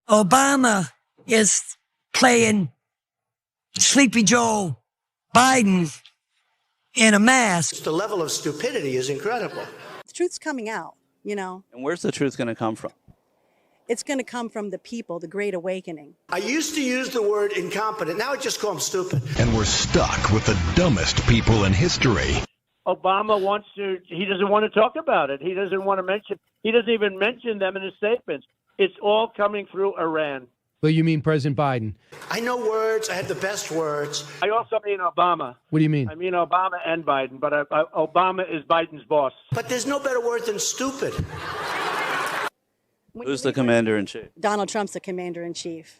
Obama is playing Sleepy Joe Biden in a mask. The level of stupidity is incredible. The truth's coming out, you know. And where's the truth going to come from? It's going to come from the people, the Great Awakening. I used to use the word incompetent. Now I just call them stupid. And we're stuck with the dumbest people in history. Obama he doesn't want to talk about it. He doesn't even mention them in his statements. It's all coming through Iran. Well, you mean President Biden? I know words. I have the best words. I also mean Obama. What do you mean? I mean Obama and Biden, but Obama is Biden's boss. But there's no better word than stupid. Who's the commander-in-chief? Donald Trump's the commander-in-chief.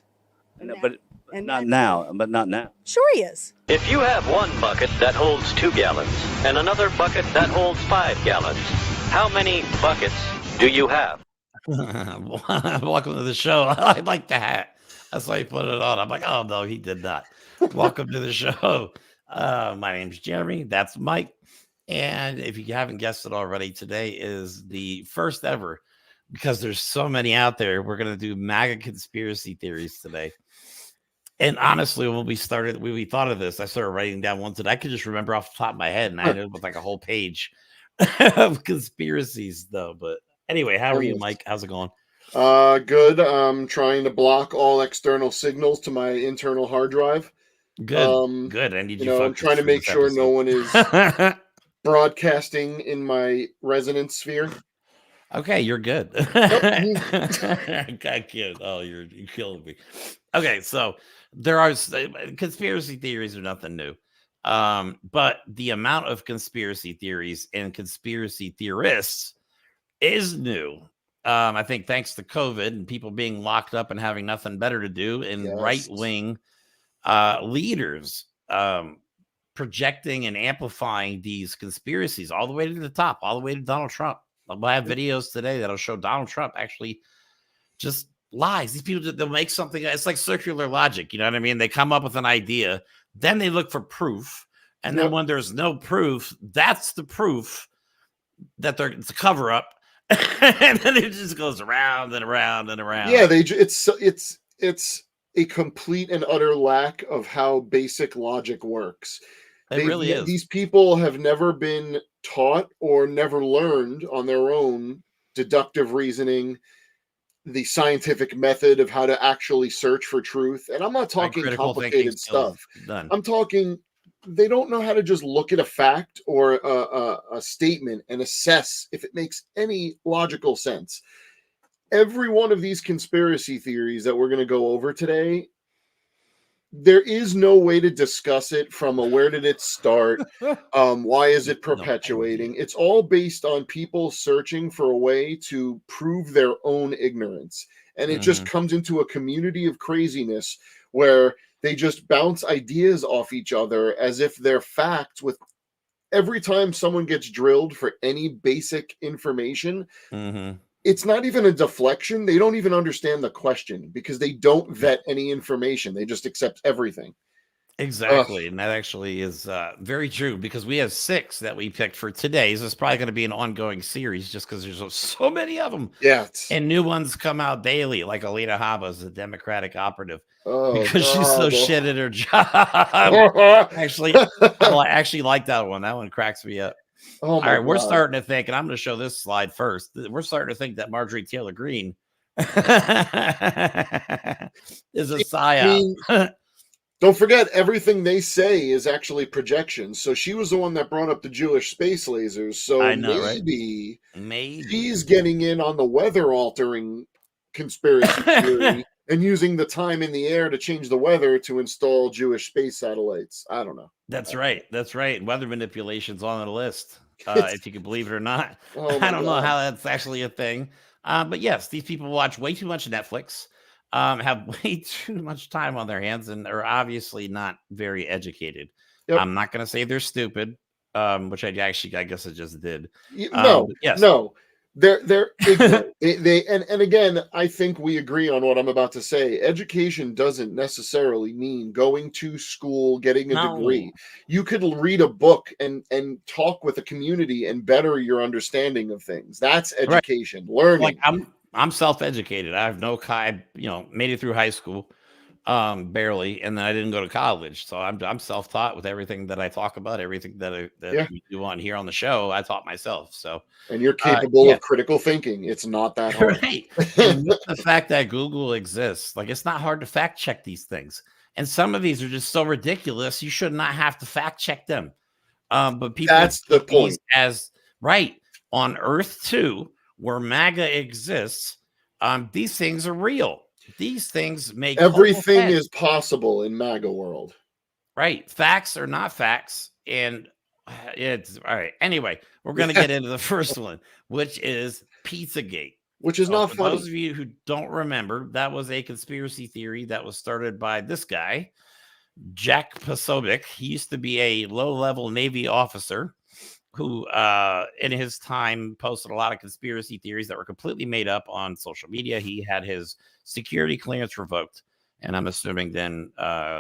No, but not now. Sure he is. If you have one bucket that holds 2 gallons and another bucket that holds 5 gallons, how many buckets do you have? Welcome to the show. I like the hat. That's why I put it on. I'm like, oh, no, he did not. Welcome to the show. My name's Jeremy. That's Mike. And if you haven't guessed it already, today is the first ever, because there's so many out there, we're going to do MAGA conspiracy theories today. And honestly, when we thought of this, I started writing down ones that I could just remember off the top of my head. And I ended up with like a whole page of conspiracies, though. But anyway, how are you, Mike? How's it going? Good. I'm trying to block all external signals to my internal hard drive. Good. Good. I need I'm trying to make sure no one is broadcasting in my resonance sphere. Okay, you're good. I can't. Oh, you're killing me. Okay, so there are conspiracy theories are nothing new. But the amount of conspiracy theories and conspiracy theorists is new. I think thanks to COVID and people being locked up and having nothing better to do, and right-wing leaders projecting and amplifying these conspiracies all the way to the top, all the way to Donald Trump. We'll have videos today that'll show Donald Trump actually just lies. These people, they'll make something. It's like circular logic. You know what I mean? They come up with an idea, then they look for proof. And then when there's no proof, that's the proof that it's a cover up. And then it just goes around and around and around. Yeah, it's a complete and utter lack of how basic logic works. It really is. These people have never been taught or never learned on their own deductive reasoning, the scientific method of how to actually search for truth. And I'm not talking complicated stuff. I'm talking, they don't know how to just look at a fact or a statement and assess if it makes any logical sense. Every one of these conspiracy theories that we're going to go over today, there is no way to discuss it from where did it start? Why is it perpetuating? It's all based on people searching for a way to prove their own ignorance. And it just comes into a community of craziness where they just bounce ideas off each other as if they're facts. With every time someone gets drilled for any basic information, it's not even a deflection. They don't even understand the question because they don't vet any information. They just accept everything. Exactly. And that actually is very true, because we have 6 that we picked for today. So it's probably going to be an ongoing series just because there's so many of them. Yeah. And new ones come out daily, like Alina Habba's the Democratic operative. Because she's so shit at her job. Actually, I actually like that one. That one cracks me up. All right, we're starting to think, and I'm going to show this slide first. We're starting to think that Marjorie Taylor Greene is a psyop. Don't forget, everything they say is actually projection. So she was the one that brought up the Jewish space lasers. So I know, maybe maybe she's getting in on the weather-altering conspiracy theory and using the time in the air to change the weather to install Jewish space satellites. I don't know. That's right. That's right. Weather manipulation's on the list, if you can believe it or not. I don't know how that's actually a thing. But yes, these people watch way too much Netflix, have way too much time on their hands, and are obviously not very educated. Yep. I'm not going to say they're stupid, which I guess I just did. No. They're ignorant. And again, I think we agree on what I'm about to say. Education doesn't necessarily mean going to school, getting a degree. You could read a book and talk with a community and better your understanding of things. That's education. Learning. I'm self-educated. I have no made it through high school, barely, and then I didn't go to college. So I'm self-taught with everything that I talk about, everything that we do on here on the show. I taught myself. So, and you're capable of critical thinking. It's not that hard. Right. And with the fact that Google exists, like, it's not hard to fact check these things. And some of these are just so ridiculous, you should not have to fact check them. But people, that's the point. As right on Earth 2, where MAGA exists, these things are real. These things make everything is possible in MAGA world. Right. Facts are not facts. And it's all right. Anyway, we're going to get into the first one, which is Pizzagate. Which is not funny. For those of you who don't remember, that was a conspiracy theory that was started by this guy, Jack Posobiec. He used to be a low-level Navy officer who, in his time, posted a lot of conspiracy theories that were completely made up on social media. He had his security clearance revoked, and I'm assuming then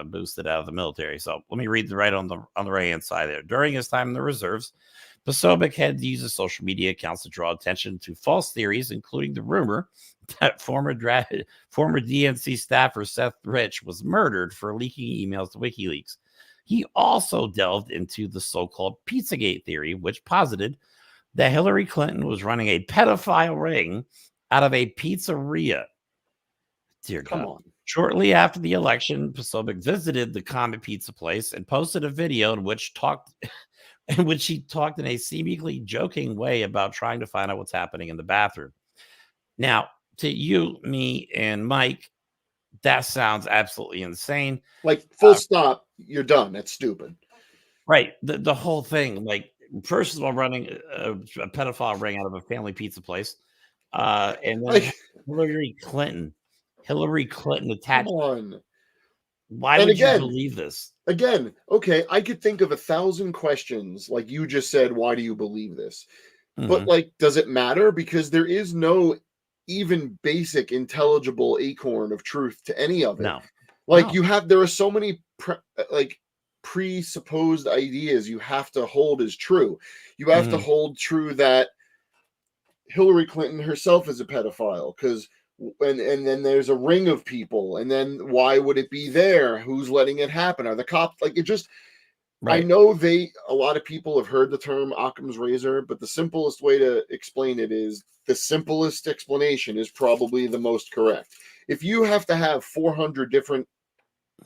boosted out of the military. So let me read on the right-hand side there. During his time in the reserves, Posobiec had to use his social media accounts to draw attention to false theories, including the rumor that former DNC staffer Seth Rich was murdered for leaking emails to WikiLeaks. He also delved into the so-called Pizzagate theory, which posited that Hillary Clinton was running a pedophile ring out of a pizzeria. Dear God. Come on. Shortly after the election, Posobiec visited the Comet Pizza place and posted a video in which he talked in a seemingly joking way about trying to find out what's happening in the bathroom. Now, to you, me, and Mike, that sounds absolutely insane. Like, full stop, you're done. That's stupid. Right. The whole thing, like, first of all, running a pedophile ring out of a family pizza place. And then Hillary Clinton attached. Come on. Why would you believe this? Again, okay, I could think of 1,000 questions, like you just said, why do you believe this? Mm-hmm. But, like, does it matter? Because there is no even basic intelligible acorn of truth to any of it. No. Like, there are so many presupposed ideas you have to hold as true. You have to hold true that Hillary Clinton herself is a pedophile, because and then there's a ring of people, and then why would it be there? Who's letting it happen? Are the cops? Like, it just right. I know a lot of people have heard the term Occam's razor, but the simplest way to explain it is the simplest explanation is probably the most correct. If you have to have 400 different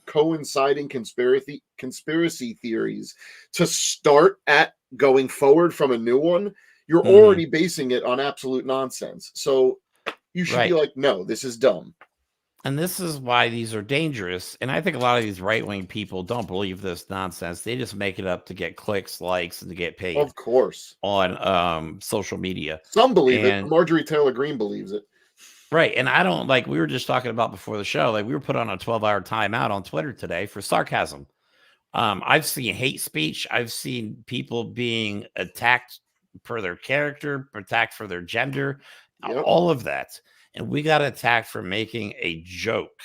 coinciding conspiracy theories to start at going forward from a new one, you're already basing it on absolute nonsense. So you should be like, no, this is dumb. And this is why these are dangerous. And I think a lot of these right-wing people don't believe this nonsense. They just make it up to get clicks, likes, and to get paid. Of course. On social media. Some believe it. Marjorie Taylor Greene believes it. Right. And I don't, like we were just talking about before the show, like we were put on a 12-hour timeout on Twitter today for sarcasm. I've seen hate speech. I've seen people being attacked for their character, attacked for their gender. All of that. And we got attacked for making a joke,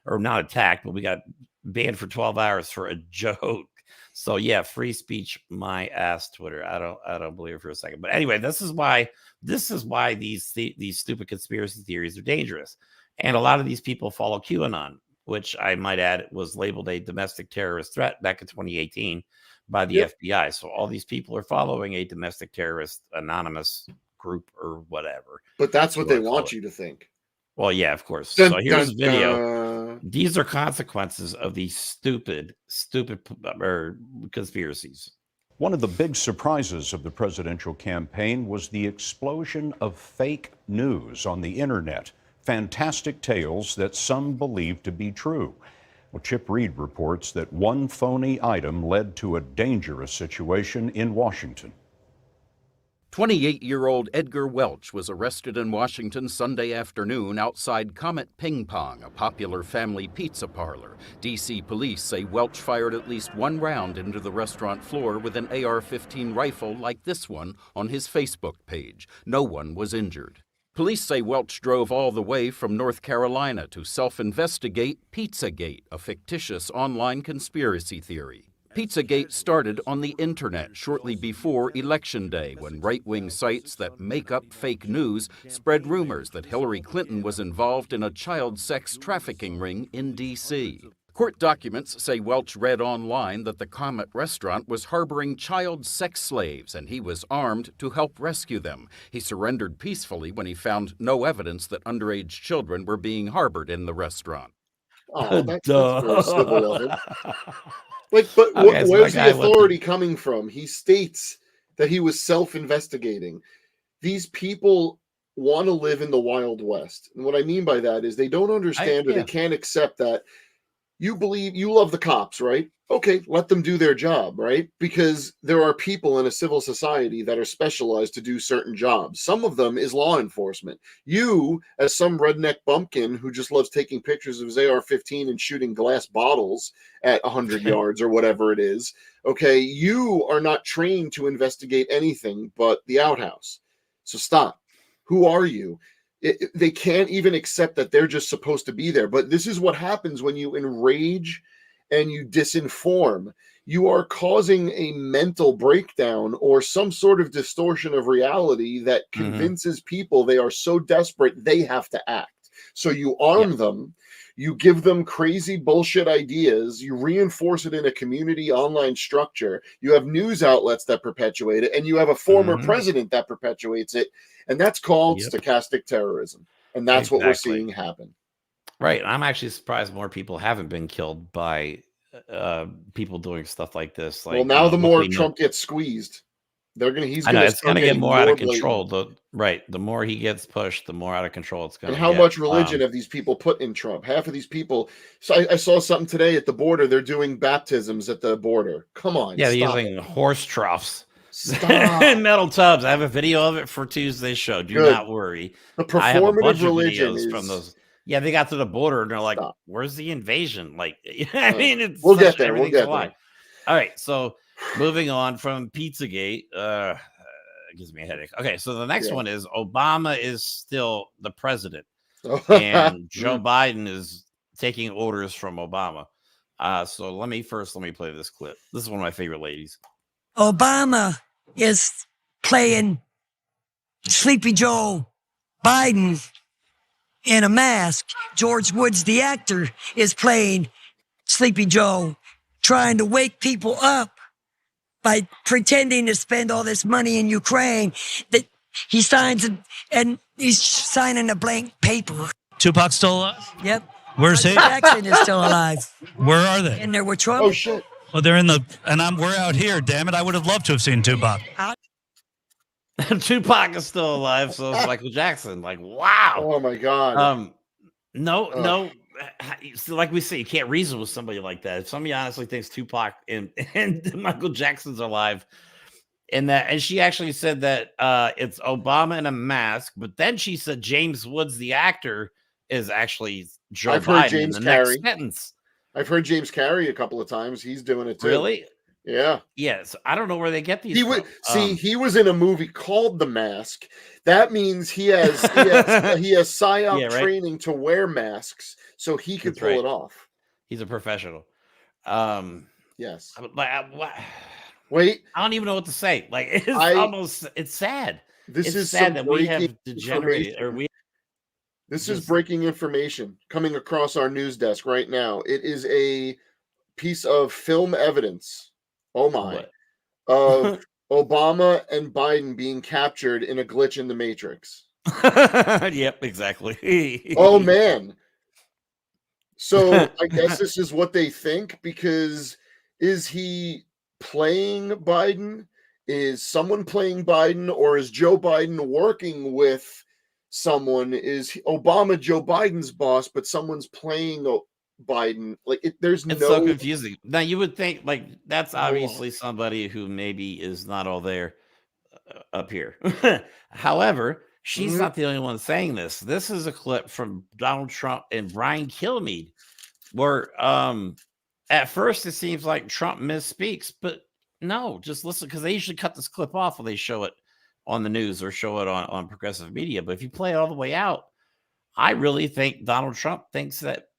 or not attacked, but we got banned for 12 hours for a joke. So yeah, free speech, my ass, Twitter. I don't believe it for a second. But anyway, this is why these stupid conspiracy theories are dangerous. And a lot of these people follow QAnon, which I might add was labeled a domestic terrorist threat back in 2018 by the FBI. So all these people are following a domestic terrorist anonymous group or whatever. But that's what they want you to think. Well, yeah, of course. So here's a video. These are consequences of these stupid conspiracies. One of the big surprises of the presidential campaign was the explosion of fake news on the internet. Fantastic tales that some believe to be true. Well, Chip Reed reports that one phony item led to a dangerous situation in Washington. 28-year-old Edgar Welch was arrested in Washington Sunday afternoon outside Comet Ping Pong, a popular family pizza parlor. D.C. police say Welch fired at least one round into the restaurant floor with an AR-15 rifle like this one on his Facebook page. No one was injured. Police say Welch drove all the way from North Carolina to self-investigate Pizzagate, a fictitious online conspiracy theory. Pizzagate started on the internet shortly before Election Day, when right-wing sites that make up fake news spread rumors that Hillary Clinton was involved in a child sex trafficking ring in D.C. Court documents say Welch read online that the Comet restaurant was harboring child sex slaves, and he was armed to help rescue them. He surrendered peacefully when he found no evidence that underage children were being harbored in the restaurant. Oh, that's very civil of him. Like, but where's the authority coming from? He states that he was self-investigating. These people want to live in the Wild West. And what I mean by that is they don't understand or they can't accept that you believe you love the cops, right? Okay, let them do their job, right? Because there are people in a civil society that are specialized to do certain jobs. Some of them is law enforcement. You, as some redneck bumpkin who just loves taking pictures of his AR-15 and shooting glass bottles at 100 yards or whatever it is, okay, you are not trained to investigate anything but the outhouse. So stop. Who are you? They can't even accept that they're just supposed to be there. But this is what happens when you enrage and you disinform. You are causing a mental breakdown or some sort of distortion of reality that convinces people they are so desperate they have to act. So you arm them, you give them crazy bullshit ideas, you reinforce it in a community online structure, you have news outlets that perpetuate it, and you have a former president that perpetuates it, and that's called stochastic terrorism. And that's what we're seeing happen. Right. I'm actually surprised more people haven't been killed by people doing stuff like this. Like, well, now the more Trump gets squeezed, he's going to get more out of control. The more he gets pushed, the more out of control it's going to get. And how much religion have these people put in Trump? Half of these people. So I saw something today at the border. They're doing baptisms at the border. Come on. Yeah, they're using horse troughs. In metal tubs. I have a video of it for Tuesday's show. Do not worry. The performative religion is from those. Yeah, they got to the border and they're like, "Where's the invasion?" Like, I mean, we'll get there. We'll get there. All right, so moving on from Pizzagate, it gives me a headache. Okay, so the next one is Obama is still the president, and Joe Biden is taking orders from Obama. So let me play this clip. This is one of my favorite ladies. Obama is playing Sleepy Joe Biden in a mask. George Woods, the actor, is playing Sleepy Joe, trying to wake people up by pretending to spend all this money in Ukraine that he signs and he's signing a blank paper. Tupac's still alive? Yep. Where's he? Jackson is still alive. Where are they? And there were trouble. Oh shit. Well, they're in the, and we're out here. Damn it! I would have loved to have seen Tupac. Tupac is still alive, so is Michael Jackson. Like, wow. Oh my god. No. So like we say, you can't reason with somebody like that. If somebody honestly thinks Tupac and Michael Jackson's alive, and she actually said that it's Obama in a mask, but then she said James Woods, the actor, is actually Joe Biden in the next sentence. I've heard James Carey a couple of times. He's doing it too. Really? Yeah. Yes. I don't know where they get these. He was in a movie called The Mask. That means he has psyop training to wear masks so he could pull it off. He's a professional. Yes. Wait. I don't even know what to say. Like it's sad. This is sad that we have degenerated This is breaking information coming across our news desk right now. It is a piece of film evidence. Oh my. Of Obama and Biden being captured in a glitch in the Matrix. Yep, exactly. Oh man. So I guess this is what they think, because is he playing Biden? Is someone playing Biden, or is Joe Biden working with someone? Is Obama Joe Biden's boss, but someone's playing Biden? Like it's so confusing. Now you would think like that's obviously somebody who maybe is not all there up here. However, she's not the only one saying this. This is a clip from Donald Trump and Brian Kilmeade, where at first it seems like Trump misspeaks, but no, just listen, because they usually cut this clip off when they show it on the news or show it on progressive media. But if you play it all the way out, I really think Donald Trump thinks that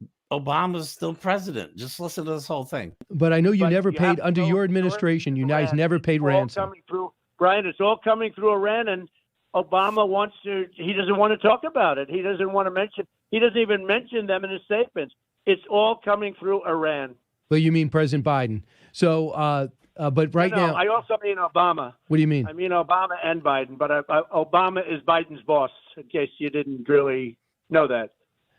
Obama's still president. Just listen to this whole thing. But I know you But never you paid have to under go your through it. administration. You guys Iran. never paid It's all ransom. coming through, Brian. It's all coming through Iran, and Obama wants to. He doesn't want to talk about it. He doesn't want to mention. He doesn't even mention them in his statements. It's all coming through Iran. But you mean President Biden? So, but right No, now, I also mean Obama. what do you mean? I mean Obama and Biden, but Obama is Biden's boss. In case you didn't really know that.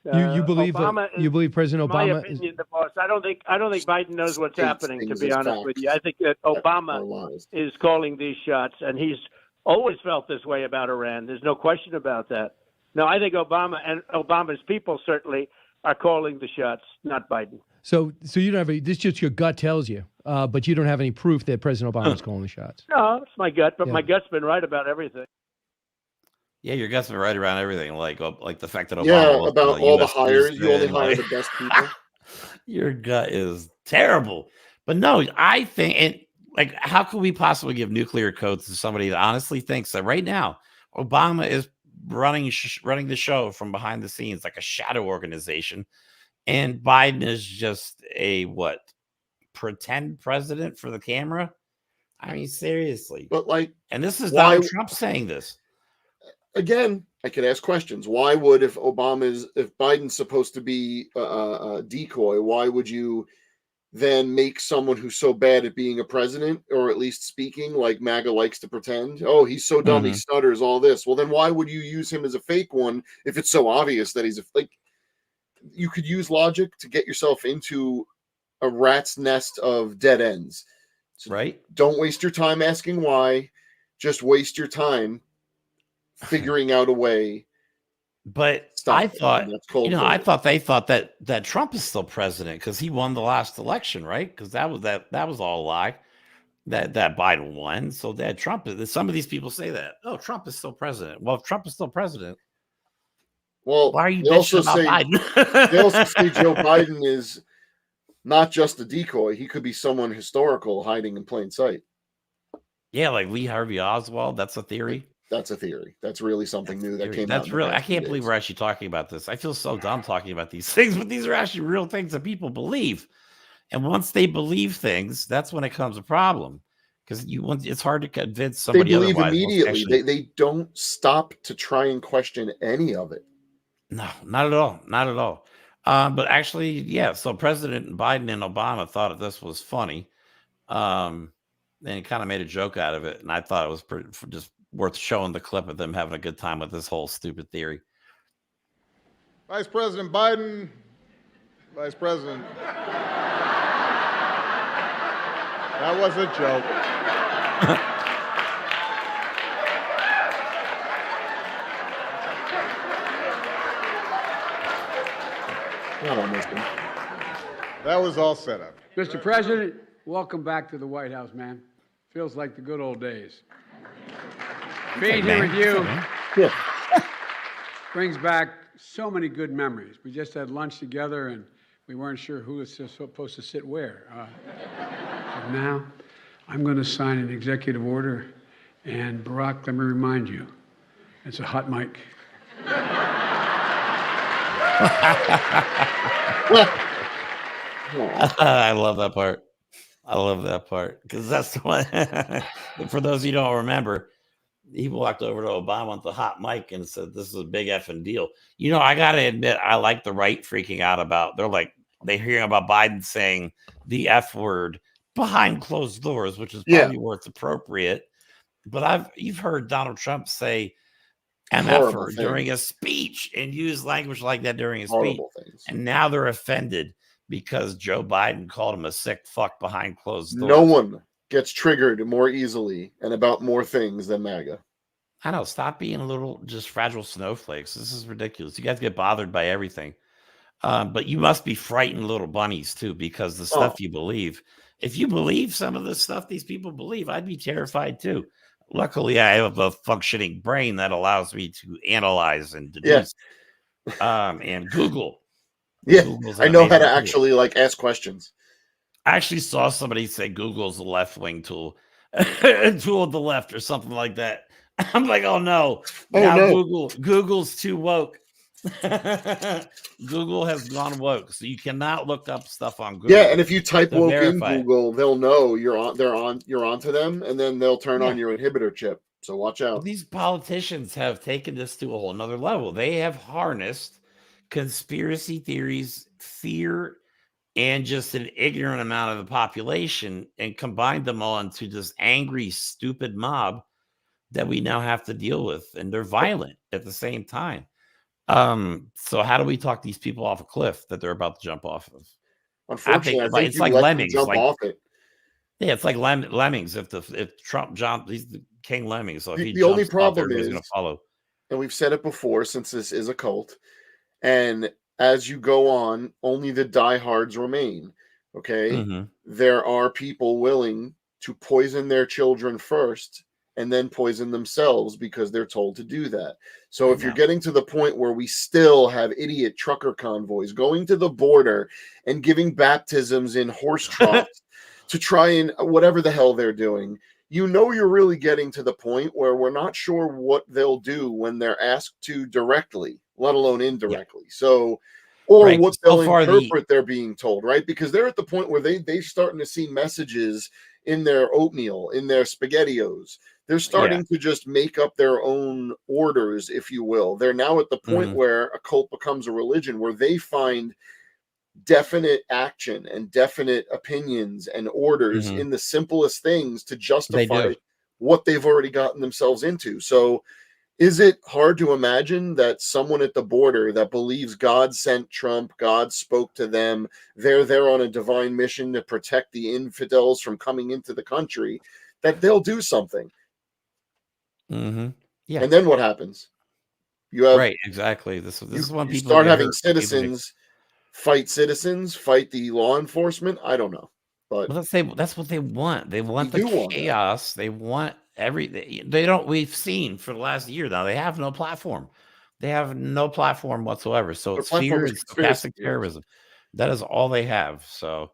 You believe Obama you believe President in my Obama opinion, the boss. I don't think Biden knows what's States happening. To things be as honest facts. with you, I think that Obama is calling these shots, and he's always felt this way about Iran. There's no question about that. No, I think Obama and Obama's people certainly are calling the shots, not Biden. So you don't have this. Just your gut tells you, but you don't have any proof that President Obama is calling the shots. No, it's my gut, but Yeah. my gut's been right about everything. Yeah, your gut's been right around everything, like the fact that Obama Yeah, was about the all the US hires. You only president, hire like- the best people. Your gut is terrible. But no, I think, and like, how could we possibly give nuclear codes to somebody that honestly thinks that right now Obama is running the show from behind the scenes like a shadow organization, and Biden is just a pretend president for the camera? I mean, seriously. But like, and this is why- Donald Trump saying this. Again, I could ask questions. Why would, if Biden's supposed to be a decoy, why would you then make someone who's so bad at being a president, or at least speaking, like MAGA likes to pretend? Oh, he's so dumb, he stutters, all this. Well, then why would you use him as a fake one if it's so obvious that he's you could use logic to get yourself into a rat's nest of dead ends. So right? Don't waste your time asking why. Just waste your time figuring out a way. But I thought, I thought they thought that Trump is still president because he won the last election, right? Because that was all a lie. That Biden won. So that Trump is. Some of these people say that. Oh, Trump is still president. Well, if Trump is still president, well, why are you they also bitching about say Biden? they also say Joe Biden is not just a decoy. He could be someone historical hiding in plain sight. Yeah, like Lee Harvey Oswald. That's a theory. That's a theory. That's really something new that came out. That's really. I can't believe we're actually talking about this. I feel so dumb talking about these things, but these are actually real things that people believe. And once they believe things, that's when it becomes a problem, because it's hard to convince somebody. They believe otherwise. immediately. They don't stop to try and question any of it. No, not at all. Not at all. But actually, yeah. So President Biden and Obama thought that this was funny, and he kind of made a joke out of it. And I thought it was just worth showing the clip of them having a good time with this whole stupid theory. Vice President Biden, Vice President. That was a joke. That was all set up. Mr. President, welcome back to the White House, man. Feels like the good old days. Being here with you brings back so many good memories. We just had lunch together and we weren't sure who was supposed to sit where. But now I'm going to sign an executive order, and Barack, let me remind you, it's a hot mic. I love that part. I love that part because that's the one. For those of you who don't remember, he walked over to Obama with the hot mic and said, "This is a big effing deal." You know, I got to admit, I like the right freaking out about. They're hearing about Biden saying the F word behind closed doors, which is probably where it's appropriate. But you've heard Donald Trump say MF word during a speech and use language like that during a speech, and now they're offended because Joe Biden called him a sick fuck behind closed doors. No one gets triggered more easily and about more things than MAGA. I know. Stop being a little just fragile snowflakes. This is ridiculous. You guys get bothered by everything. But you must be frightened little bunnies too, because the stuff you believe. If you believe some of the stuff these people believe, I'd be terrified too. Luckily, I have a functioning brain that allows me to analyze and deduce. And Google. Yeah, Google's I know how to amazing actually ask questions. I actually saw somebody say Google's a left-wing tool, a tool of the left or something like that. I'm like, oh no, Google's too woke. Google has gone woke, so you cannot look up stuff on Google. Yeah, and if you type woke verify in Google, they'll know you're onto them, and then they'll turn on your inhibitor chip. So watch out. These politicians have taken this to a whole nother level. They have harnessed conspiracy theories, fear, and just an ignorant amount of the population and combined them all into this angry, stupid mob that we now have to deal with. And they're violent at the same time. So how do we talk these people off a cliff that they're about to jump off of? Unfortunately, I think it's like lemmings. Jump off it. Yeah, it's like lemmings. If Trump jumps, he's the king lemming. So if he The only jumps off, problem everybody's is going to follow. And we've said it before, since this is a cult, and as you go on, only the diehards remain. Okay, there are people willing to poison their children first and then poison themselves because they're told to do that. So if you're getting to the point where we still have idiot trucker convoys going to the border and giving baptisms in horse troughs to try and whatever the hell they're doing, you know you're really getting to the point where we're not sure what they'll do when they're asked to directly, let alone indirectly. So, or what they'll interpret they're being told, right? Because they're at the point where they're starting to see messages in their oatmeal, in their SpaghettiOs. They're starting to just make up their own orders, if you will. They're now at the point where a cult becomes a religion, where they find definite action and definite opinions and orders in the simplest things to justify what they've already gotten themselves into. So is it hard to imagine that someone at the border that believes God sent Trump, God spoke to them, they're there on a divine mission to protect the infidels from coming into the country, that they'll do something? Yeah. And then what happens? You have exactly. This is when you people start having citizens fight citizens, fight the law enforcement. I don't know, but that's what they want. They want the chaos. They want everything. They don't. We've seen for the last year now. They have no platform. They have no platform whatsoever. So it's fear and stochastic terrorism. That is all they have. So,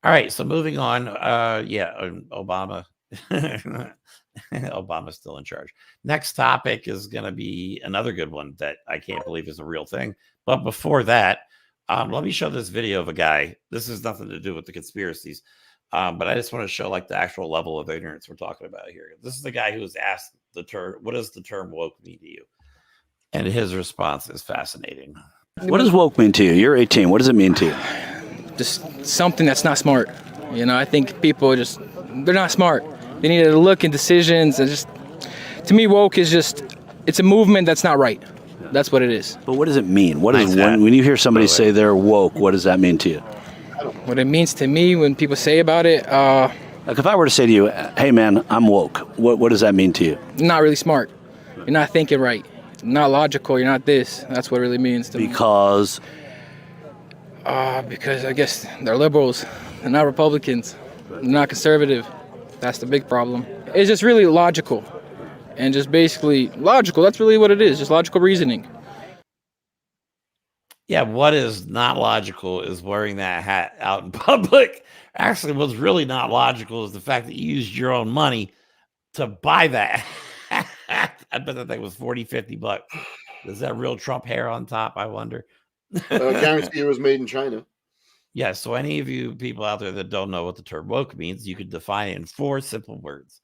all right. So moving on. Obama. Obama's still in charge. Next topic is going to be another good one that I can't believe is a real thing. But before that, let me show this video of a guy. This has nothing to do with the conspiracies, but I just want to show like the actual level of ignorance we're talking about here. This is the guy who was asked the term, what does the term woke mean to you? And his response is fascinating. What does woke mean to you? You're 18. What does it mean to you? Just something that's not smart. You know, I think people they're not smart. They need to look at decisions and to me, woke is it's a movement that's not right. That's what it is. But what does it mean? What is when you hear somebody say they're woke, what does that mean to you? What it means to me when people say about it, like if I were to say to you, hey man, I'm woke, what does that mean to you? Not really smart. You're not thinking right. Not logical. You're not this. That's what it really means to me. Because I guess they're liberals. They're not Republicans. They're not conservative. That's the big problem. It's just really logical. And just basically logical. That's really what it is. Just logical reasoning. Yeah, what is not logical is wearing that hat out in public. Actually, what's really not logical is the fact that you used your own money to buy that. I bet that thing was $40-50. Is that real Trump hair on top, I wonder? Guarantee it was made in China. Yeah, so any of you people out there that don't know what the term woke means, you could define it in 4 simple words.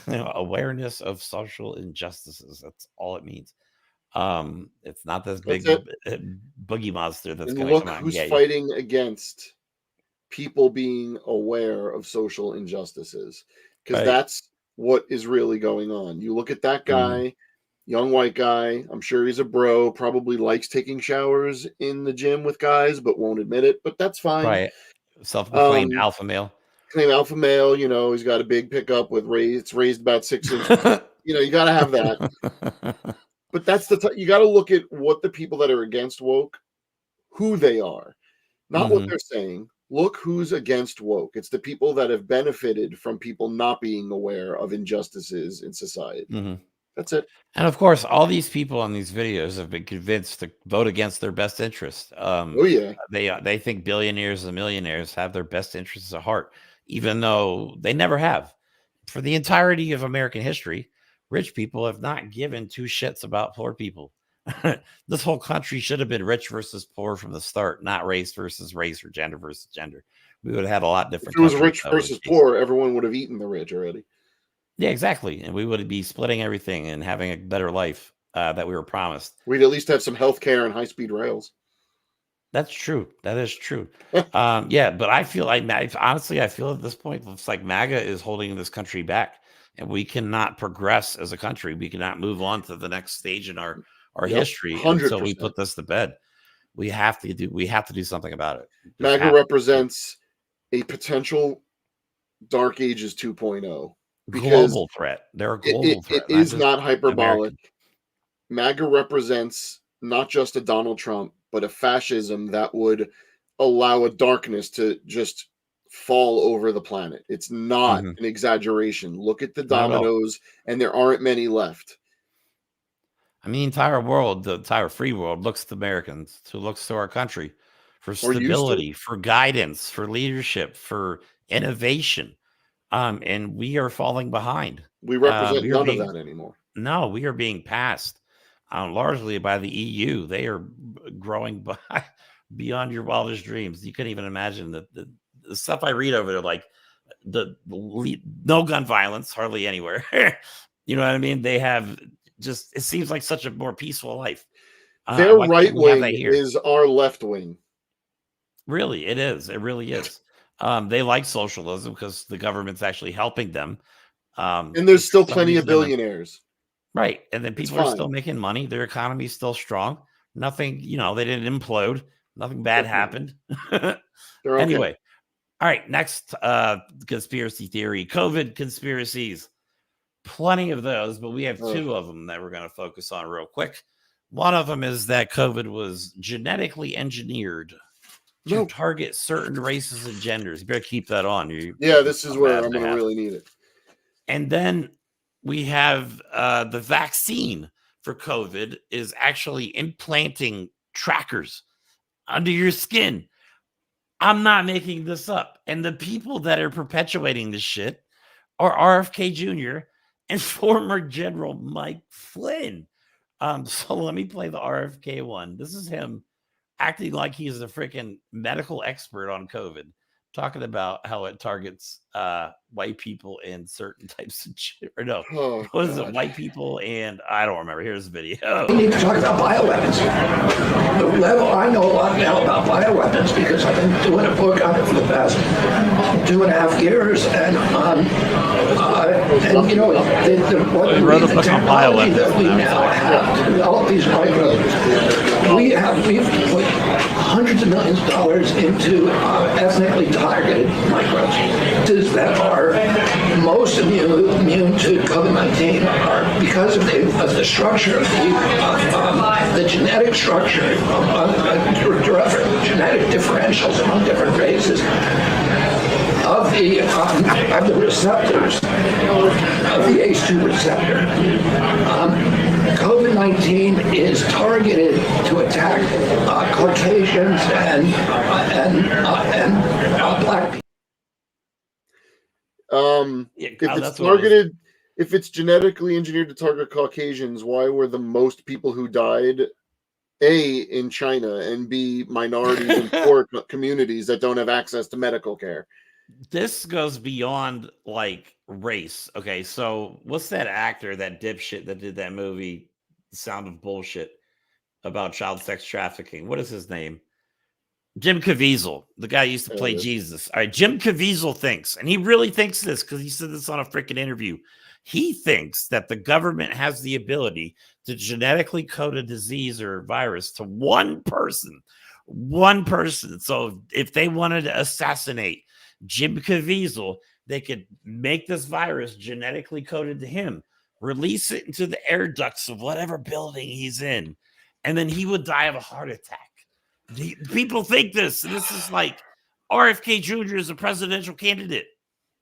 Awareness of social injustices. That's all it means. It's not this big boogie monster that's going to come out. Look who's fighting against people being aware of social injustices, because that's what is really going on. You look at that guy, young white guy. I'm sure he's a bro. Probably likes taking showers in the gym with guys, but won't admit it. But that's fine. Right. Self-proclaimed alpha male. Claim alpha male. You know, he's got a big pickup with it's raised about 6 inches. You know, you got to have that. But that's you got to look at what the people that are against woke, who they are, not what they're saying. Look who's against woke. It's the people that have benefited from people not being aware of injustices in society. That's it. And of course, all these people on these videos have been convinced to vote against their best interest. They think billionaires and millionaires have their best interests at heart, even though they never have. For the entirety of American history, rich people have not given 2 shits about poor people. This whole country should have been rich versus poor from the start, not race versus race or gender versus gender. We would have had a lot different. If it was rich versus poor, everyone would have eaten the rich already. Yeah, exactly. And we would be splitting everything and having a better life that we were promised. We'd at least have some health care and high-speed rails. That's true. That is true. Yeah, but I feel like, honestly, I feel at this point, it's like MAGA is holding this country back, and we cannot progress as a country. We cannot move on to the next stage in our history 100%. Until we put this to bed. We have to do something about it. MAGA represents a potential Dark Ages 2.0. Global threat. They're a global threat. It is not hyperbolic. American. MAGA represents not just a Donald Trump, but a fascism that would allow a darkness to just fall over the planet. It's not an exaggeration. Look at the dominoes, and there aren't many left. I mean, the entire world, the entire free world looks to Americans, who looks to our country for stability, for guidance, for leadership, for innovation. And we are falling behind. We represent none of that anymore. No, we are being passed largely by the EU. They are growing beyond your wildest dreams. You couldn't even imagine the stuff I read over there, like no gun violence, hardly anywhere. You know what I mean? They have just, it seems like such a more peaceful life. Their right wing is our left wing. Really, it is. It really is. They like socialism because the government's actually helping them. And there's still plenty of billionaires. Right. And then people are still making money. Their economy is still strong. Nothing, they didn't implode. Nothing bad happened. Anyway. All right. Next conspiracy theory, COVID conspiracies. Plenty of those, but we have two of them that we're going to focus on real quick. One of them is that COVID was genetically engineered to target certain races and genders. You better keep that on. This is where I'm going to really need it. And then we have the vaccine for COVID is actually implanting trackers under your skin. I'm not making this up. And the people that are perpetuating this shit are RFK Jr. and former General Mike Flynn. So let me play the RFK one. This is him acting like he's a freaking medical expert on COVID, talking about how it targets white people and certain types of shit. Or no, what is it? White people and I don't remember. Here's the video. We need to talk about bioweapons. I know a lot now about bioweapons because I've been doing a book on it for the past 2.5 years, and I wrote a book on bioweapons that we now have to develop these microbes. We've put hundreds of millions of dollars into ethnically targeted microbes that are most immune to COVID-19 are because of the structure of the genetic structure genetic differentials among different races of the receptors of the ACE2 receptor. COVID-19 is targeted to attack Caucasians and black people. If it's genetically engineered to target Caucasians, why were the most people who died A, in China, and B, minorities and poor communities that don't have access to medical care? This goes beyond like race. Okay, so what's that actor, that dipshit that did that movie, Sound of Bullshit, about child sex trafficking? What is his name? Jim Caviezel, the guy who used to play Jesus. All right, Jim Caviezel thinks, and he really thinks this because he said this on a freaking interview. He thinks that the government has the ability to genetically code a disease or virus to one person. So if they wanted to assassinate Jim Caviezel, they could make this virus genetically coded to him, release it into the air ducts of whatever building he's in, and then he would die of a heart attack. People think this, and this is like RFK Jr. is a presidential candidate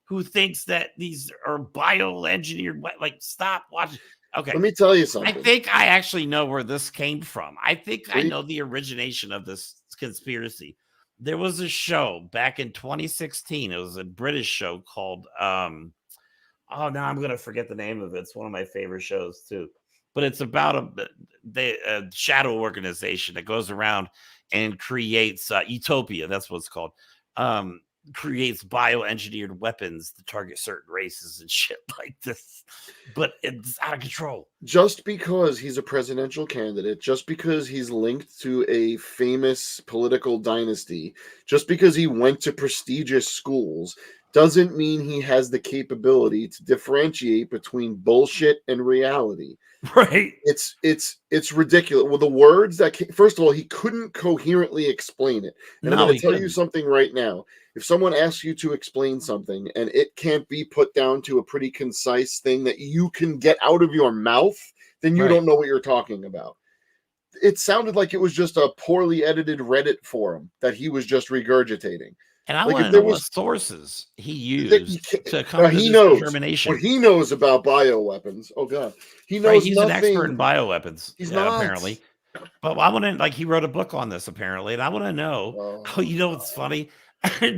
who thinks that these are bioengineered. Like, stop watching. Okay, let me tell you something. I think I actually know where this came from. I think I know the origination of this conspiracy. There was a show back in 2016. It was a British show called now I'm gonna forget the name of it. It's one of my favorite shows too. but it's about a shadow organization that goes around and creates utopia. That's what it's called. Creates bioengineered weapons to target certain races and shit like this, but it's out of control. Just because he's a presidential candidate, just because he's linked to a famous political dynasty, just because he went to prestigious schools, doesn't mean he has the capability to differentiate between bullshit and reality. Right. It's ridiculous. Well, the words that first of all, he couldn't coherently explain it. And I'm going to tell you something right now. If someone asks you to explain something and it can't be put down to a pretty concise thing that you can get out of your mouth, then you don't know what you're talking about. It sounded like it was just a poorly edited Reddit forum that he was just regurgitating. And I want to know what sources he used to come to this determination. What he knows about bioweapons. Oh God, he knows he's nothing. an expert in bioweapons. He's not apparently. But I want to he wrote a book on this apparently, and I want to know. You know what's funny?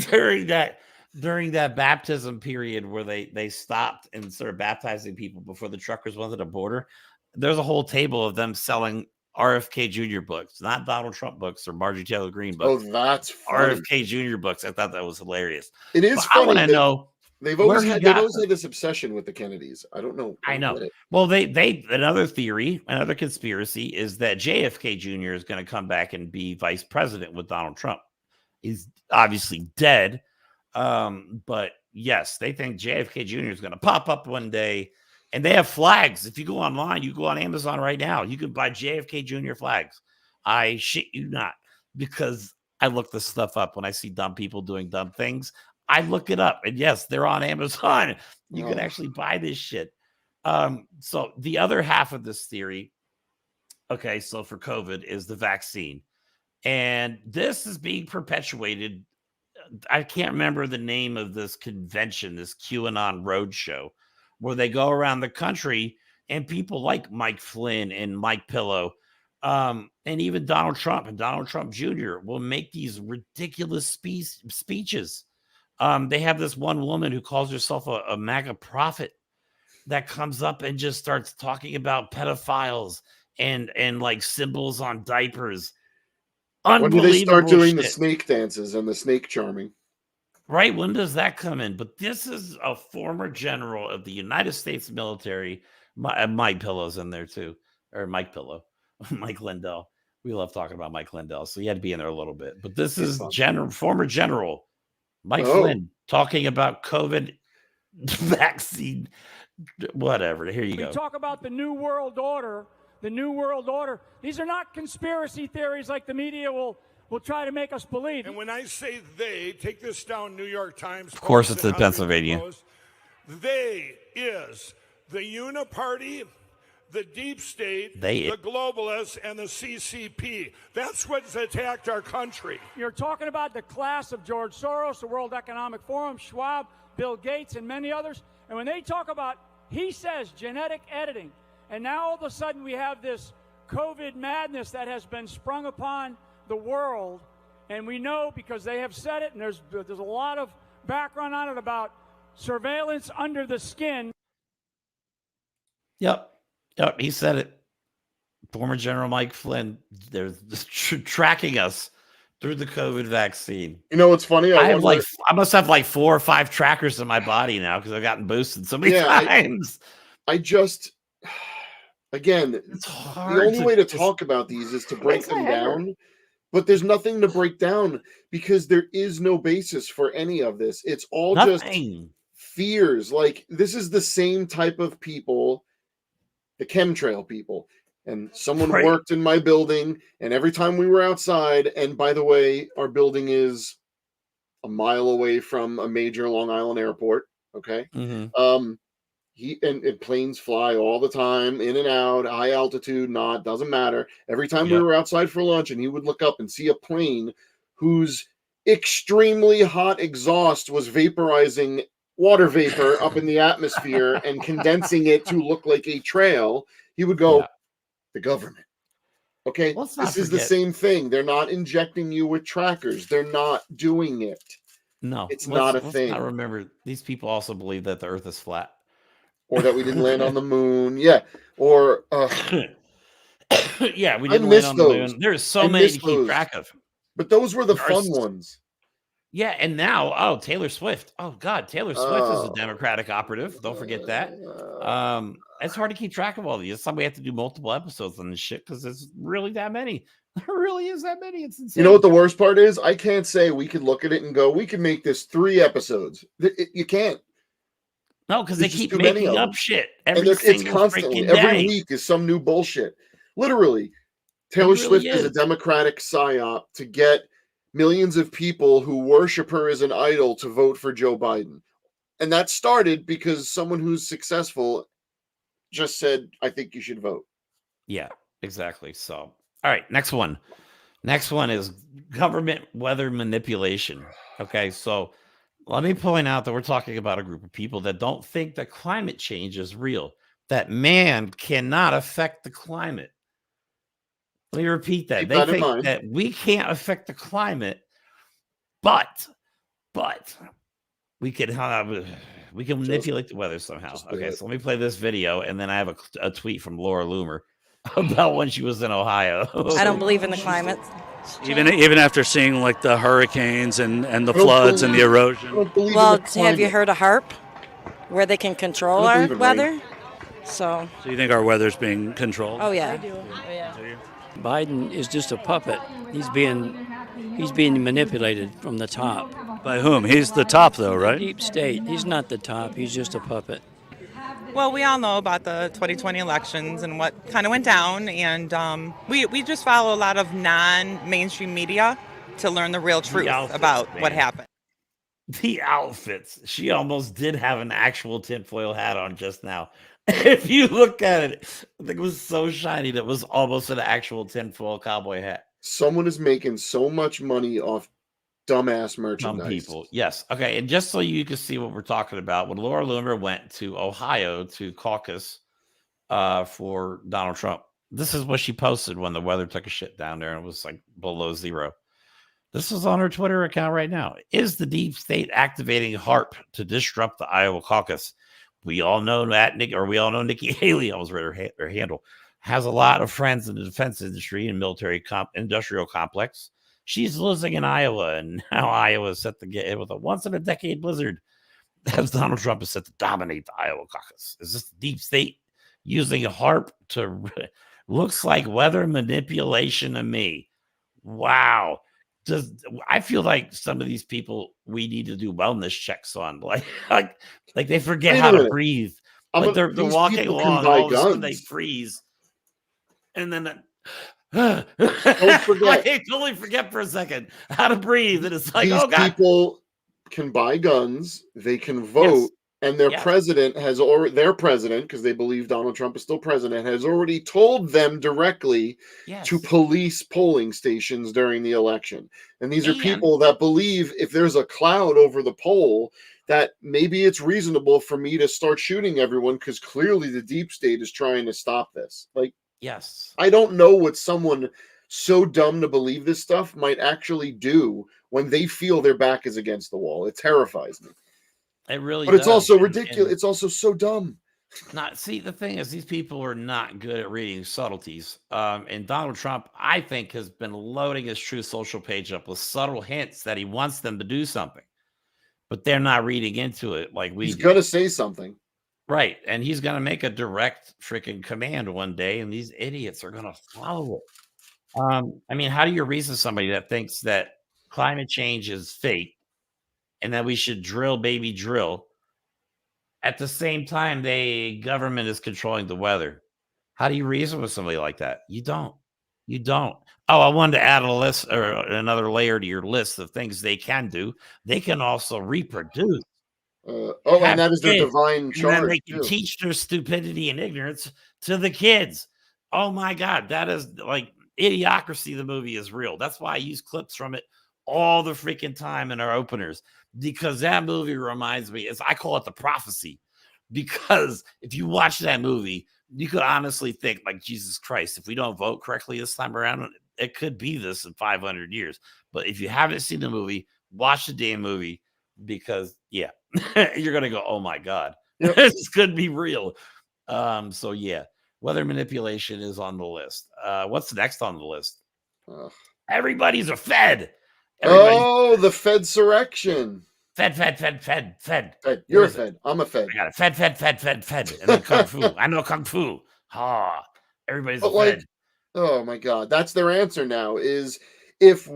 during that baptism period where they stopped and started baptizing people before the truckers went to the border, there's a whole table of them selling RFK Jr. books, not Donald Trump books or Marjorie Taylor Greene books. Oh, that's funny. RFK Jr. books. I thought that was hilarious. It is. Funny. I want to know. They've always had this obsession with the Kennedys. I don't know. I know. Well, they another theory, another conspiracy is that JFK Jr. is going to come back and be vice president with Donald Trump. He's obviously dead, but yes, they think JFK Jr. is going to pop up one day. And they have flags. If you go online, you go on Amazon right now, you can buy JFK Jr. flags. I shit you not, because I look this stuff up when I see dumb people doing dumb things. I look it up, and yes, they're on Amazon. You can actually buy this shit. So the other half of this theory, okay, so for COVID is the vaccine. And this is being perpetuated. I can't remember the name of this convention, this QAnon roadshow, where they go around the country and people like Mike Flynn and Mike Pillow, and even Donald Trump and Donald Trump Jr. will make these ridiculous speeches. They have this one woman who calls herself a MAGA prophet that comes up and just starts talking about pedophiles and like symbols on diapers. When do they start doing the snake dances and the snake charming? Right. When does that come in? But this is a former general of the United States military. Mike Pillow's in there too, or Mike Pillow, Mike Lindell. We love talking about Mike Lindell, so he had to be in there a little bit. But this is former general Mike Flynn talking about COVID vaccine, whatever. Here you go. We talk about the New World Order. The New World Order. These are not conspiracy theories like the media will try to make us believe. And when I say they, take this down, New York Times. Of course, it's in Pennsylvania. Post, they is the Uniparty, the Deep State, the Globalists, and the CCP. That's what's attacked our country. You're talking about the class of George Soros, the World Economic Forum, Schwab, Bill Gates, and many others. And when they talk about, he says, genetic editing, and now all of a sudden we have this COVID madness that has been sprung upon the world, and we know because they have said it, and there's a lot of background on it about surveillance under the skin. Yep, he said it. Former General Mike Flynn, they're tracking us through the COVID vaccine. You know what's funny? I must have like 4 or 5 trackers in my body now because I've gotten boosted so many times. Again, the only way to talk about these is to break them down, but there's nothing to break down because there is no basis for any of this. It's all just fears. Like, this is the same type of people, the chemtrail people. And someone worked in my building, and every time we were outside, and by the way, our building is a mile away from a major Long Island airport. Okay. Mm-hmm. And planes fly all the time, in and out, high altitude, not, doesn't matter. Every time we were outside for lunch and he would look up and see a plane whose extremely hot exhaust was vaporizing water vapor up in the atmosphere and condensing it to look like a trail, he would go, the government. Okay, this is the same thing. They're not injecting you with trackers. They're not doing it. No, it's not a thing. I remember these people also believe that the earth is flat. or that we didn't land on the moon. Yeah. Or yeah, we didn't land on the moon. There's so many to keep track of. But those were the fun ones. Yeah, and now, Taylor Swift. Oh God, Taylor Swift is a Democratic operative. Don't forget that. It's hard to keep track of all these. It's something we have to do multiple episodes on this shit because there's really that many. There really is that many. It's insane. You know what the worst part is? I can't say we could look at it and go, we can make this 3 episodes. You can't. No, because they keep making up shit. It's constantly. Every week is some new bullshit. Literally, Taylor Swift is a Democratic psyop to get millions of people who worship her as an idol to vote for Joe Biden. And that started because someone who's successful just said, I think you should vote. Yeah, exactly. So, all right, next one. Next one is government weather manipulation. Okay, so let me point out that we're talking about a group of people that don't think that climate change is real, that man cannot affect the climate. Let me repeat that. They think that we can't affect the climate, but we can manipulate the weather somehow. Okay, so let me play this video, and then I have a tweet from Laura Loomer about when she was in Ohio. I don't believe in the climate. Even after seeing like the hurricanes and the floods and the erosion. Well, have you heard of HARP, where they can control our weather? So you think our weather's being controlled? Oh yeah. I do. Oh, yeah. Biden is just a puppet. He's being manipulated from the top. By whom? He's the top, though, right? Deep state. He's not the top. He's just a puppet. Well, we all know about the 2020 elections and what kind of went down, and we just follow a lot of non-mainstream media to learn the real truth about what happened. The outfits. She almost did have an actual tinfoil hat on just now. If you look at it, I think it was so shiny that it was almost an actual tinfoil cowboy hat. Someone is making so much money off dumbass merchandise. Dumb people. Yes. Okay. And just so you can see what we're talking about, when Laura Loomer went to Ohio to caucus for Donald Trump, this is what she posted when the weather took a shit down there and it was like below zero. This is on her Twitter account right now. Is the deep state activating HARP to disrupt the Iowa caucus? We all know that Nikki Haley, I almost read her handle, has a lot of friends in the defense industry and military industrial complex. She's losing in Iowa, and now Iowa is set to get hit with a once-in-a-decade blizzard as Donald Trump is set to dominate the Iowa caucus. Is this the deep state using a HARP to looks like weather manipulation to me? Wow. I feel like some of these people we need to do wellness checks on, like they forget how to breathe. Like they're walking along, and all of a sudden they freeze, and then don't forget. I totally forget for a second how to breathe, and it's like, these oh god, people can buy guns, they can vote. And their president has already, because they believe Donald Trump is still president, has already told them directly to police polling stations during the election. And these are people that believe if there's a cloud over the poll, that maybe it's reasonable for me to start shooting everyone because clearly the deep state is trying to stop this. Like, I don't know what someone so dumb to believe this stuff might actually do when they feel their back is against the wall. It terrifies me. It really but it's also ridiculous. It's also so dumb. The thing is, these people are not good at reading subtleties. And Donald Trump, I think, has been loading his Truth Social page up with subtle hints that he wants them to do something, but they're not reading into it like we do. He's going to say something. Right. And he's going to make a direct freaking command one day, and these idiots are going to follow it. I mean, how do you reason somebody that thinks that climate change is fake and that we should drill, baby, drill? At the same time, the government is controlling the weather. How do you reason with somebody like that? You don't. You don't. Oh, I wanted to add a list or another layer to your list of things they can do. They can also reproduce. And that is their divine charge. And then they can teach their stupidity and ignorance to the kids. Oh my God, that is like Idiocracy. The movie is real. That's why I use clips from it all the freaking time in our openers, because that movie reminds me, I call it the prophecy, because if you watch that movie, you could honestly think like, Jesus Christ, if we don't vote correctly this time around, it could be this in 500 years. But if you haven't seen the movie, watch the damn movie, because you're going to go, oh my God. Yep. This could be real. So yeah, weather manipulation is on the list. What's next on the list? Everybody's a Fed. Oh, the Fedsurrection. Fed. You're a Fed. I'm a Fed. I got a Fed. And then Kung Fu. I know Kung Fu. Everybody's a Fed. Oh my God. That's their answer now is if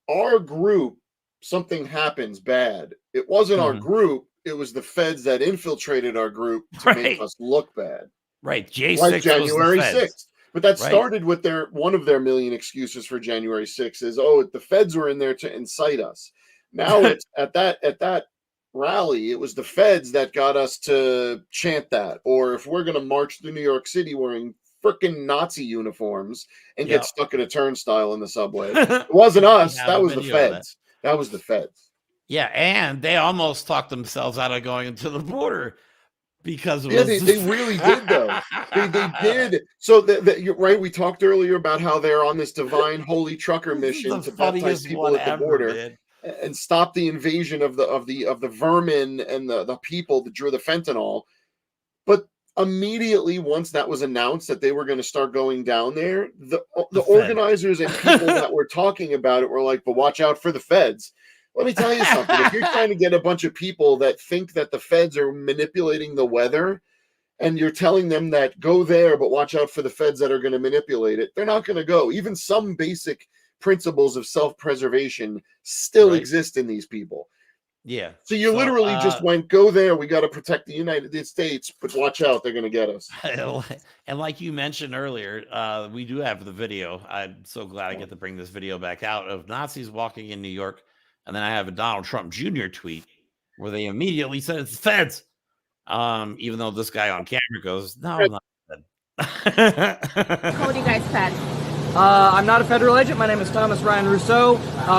our group, something happens bad, it wasn't our group, it was the Feds that infiltrated our group to make us look bad. Right. J6 like January 6th. But that Right. started with one of their million excuses for January 6th is, oh, the Feds were in there to incite us. Now it's at that rally, it was the Feds that got us to chant that. Or if we're going to march through New York City wearing frickin' Nazi uniforms and get stuck in a turnstile in the subway, it wasn't us. That was the Feds. That was the Feds. Yeah, and they almost talked themselves out of going into the border because they really did though. They did. So you're right. We talked earlier about how they're on this divine holy trucker mission to baptize people at the border and stop the invasion of the vermin and the people that drew the fentanyl. But immediately once that was announced that they were going to start going down there, the organizers and people that were talking about it were like, but watch out for the Feds. Let me tell you something. If you're trying to get a bunch of people that think that the Feds are manipulating the weather and you're telling them that go there, but watch out for the Feds that are going to manipulate it, they're not going to go. Even some basic principles of self-preservation still exist in these people. Yeah. So you literally just went, go there. We got to protect the United States, but watch out. They're going to get us. And like you mentioned earlier, we do have the video. I'm so glad I get to bring this video back out of Nazis walking in New York. And then I have a Donald Trump Jr. tweet where they immediately said it's the Feds. Even though this guy on camera goes, no, I'm not Fed. What do you guys Fed? I'm not a federal agent. My name is Thomas Ryan Rousseau.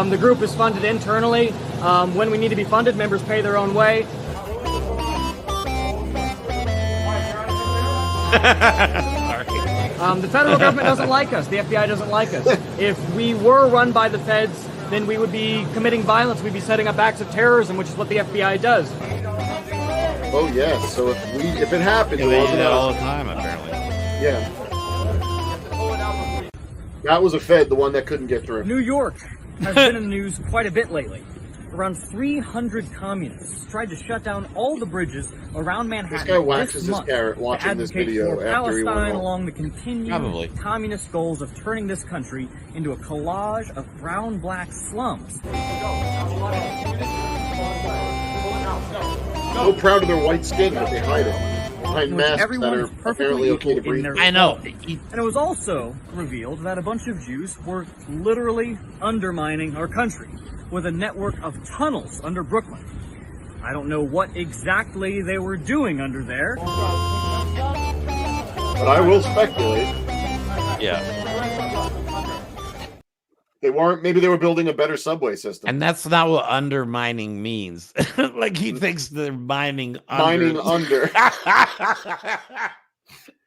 The group is funded internally. When we need to be funded, members pay their own way. The federal government doesn't like us. The FBI doesn't like us. If we were run by the Feds, then we would be committing violence. We'd be setting up acts of terrorism, which is what the FBI does. Oh yes. So if it happened, they do that all the time, apparently. Yeah. That was a Fed, the one that couldn't get through. New York has been in the news quite a bit lately. Around 300 communists tried to shut down all the bridges around Manhattan. This guy waxes his carrot watching this video after he went Palestine home. along the continued communist goals of turning this country into a collage of brown-black slums. So proud of their white skin, but they hide it behind masks that Everyone are is perfectly apparently okay to equal in breathe. their I know. And it was also revealed that a bunch of Jews were literally undermining our country with a network of tunnels under Brooklyn. I don't know what exactly they were doing under there. But I will speculate. Yeah. They weren't, maybe they were building a better subway system. And that's not what undermining means. Like he thinks they're mining Mining under.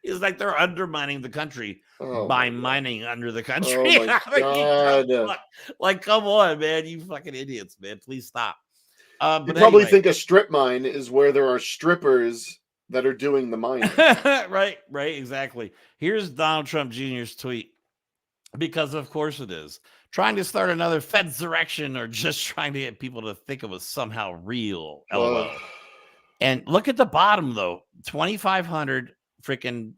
It's like they're undermining the country by mining under the country. Oh my God. Like, come on, man. You fucking idiots, man. Please stop. You probably think a strip mine is where there are strippers that are doing the mining. Right, exactly. Here's Donald Trump Jr.'s tweet. Because of course it is. Trying to start another Fedsurrection or just trying to get people to think it was somehow real. LOL. And look at the bottom, though. 2,500 freaking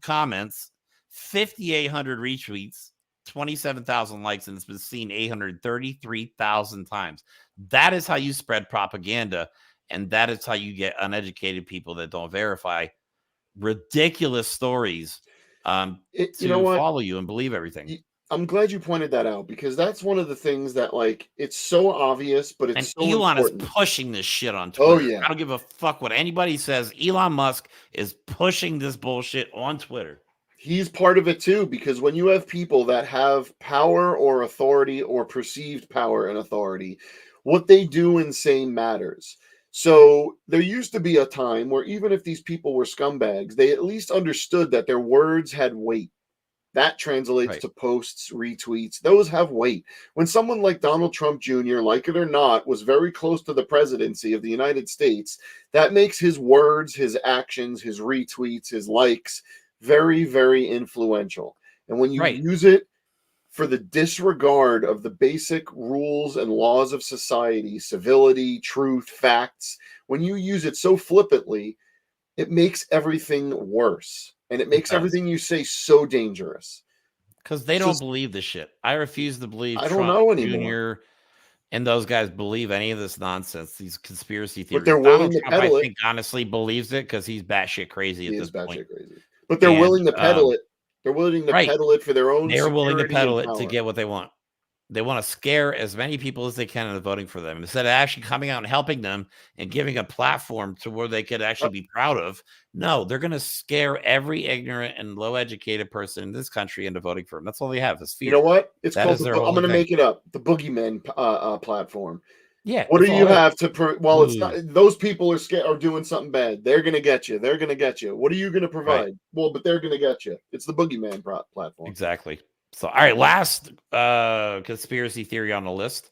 comments, 5,800 retweets, 27,000 likes, and it's been seen 833,000 times. That is how you spread propaganda, and that is how you get uneducated people that don't verify ridiculous stories to follow you and believe everything. I'm glad you pointed that out because that's one of the things that, like, it's so obvious, but it's so Elon important. is pushing this shit on Twitter. Oh, yeah. I don't give a fuck what anybody says. Elon Musk is pushing this bullshit on Twitter. He's part of it too, because when you have people that have power or authority or perceived power and authority, what they do and say matters. So there used to be a time where even if these people were scumbags, they at least understood that their words had weight. That translates to posts, retweets. Those have weight. When someone like Donald Trump Jr., like it or not, was very close to the presidency of the United States, that makes his words, his actions, his retweets, his likes very, very influential. And when you use it for the disregard of the basic rules and laws of society, civility, truth, facts, when you use it so flippantly, it makes everything worse. And it makes everything you say so dangerous. Because they don't believe this shit. I refuse to believe I Trump don't know anymore. Jr. and those guys believe any of this nonsense, these conspiracy theories. But they're willing Donald to Trump, peddle I it. think, honestly believes it because he's batshit crazy at this point. But they're willing to peddle it. They're willing to peddle it for their own They're willing to security peddle and it to power. get what they want. They want to scare as many people as they can into voting for them instead of actually coming out and helping them and giving a platform to where they could actually be proud of. No, they're going to scare every ignorant and low-educated person in this country into voting for them. That's all they have is fear. You know what? It's That called. is their I'm only going to thing. make it up. The Boogeyman platform. Yeah. What do that's you all it is. have to? Well, it's not. Those people are scared are doing something bad. They're going to get you. They're going to get you. What are you going to provide? Well, but they're going to get you. It's the Boogeyman platform. Exactly. So, all right, last conspiracy theory on the list.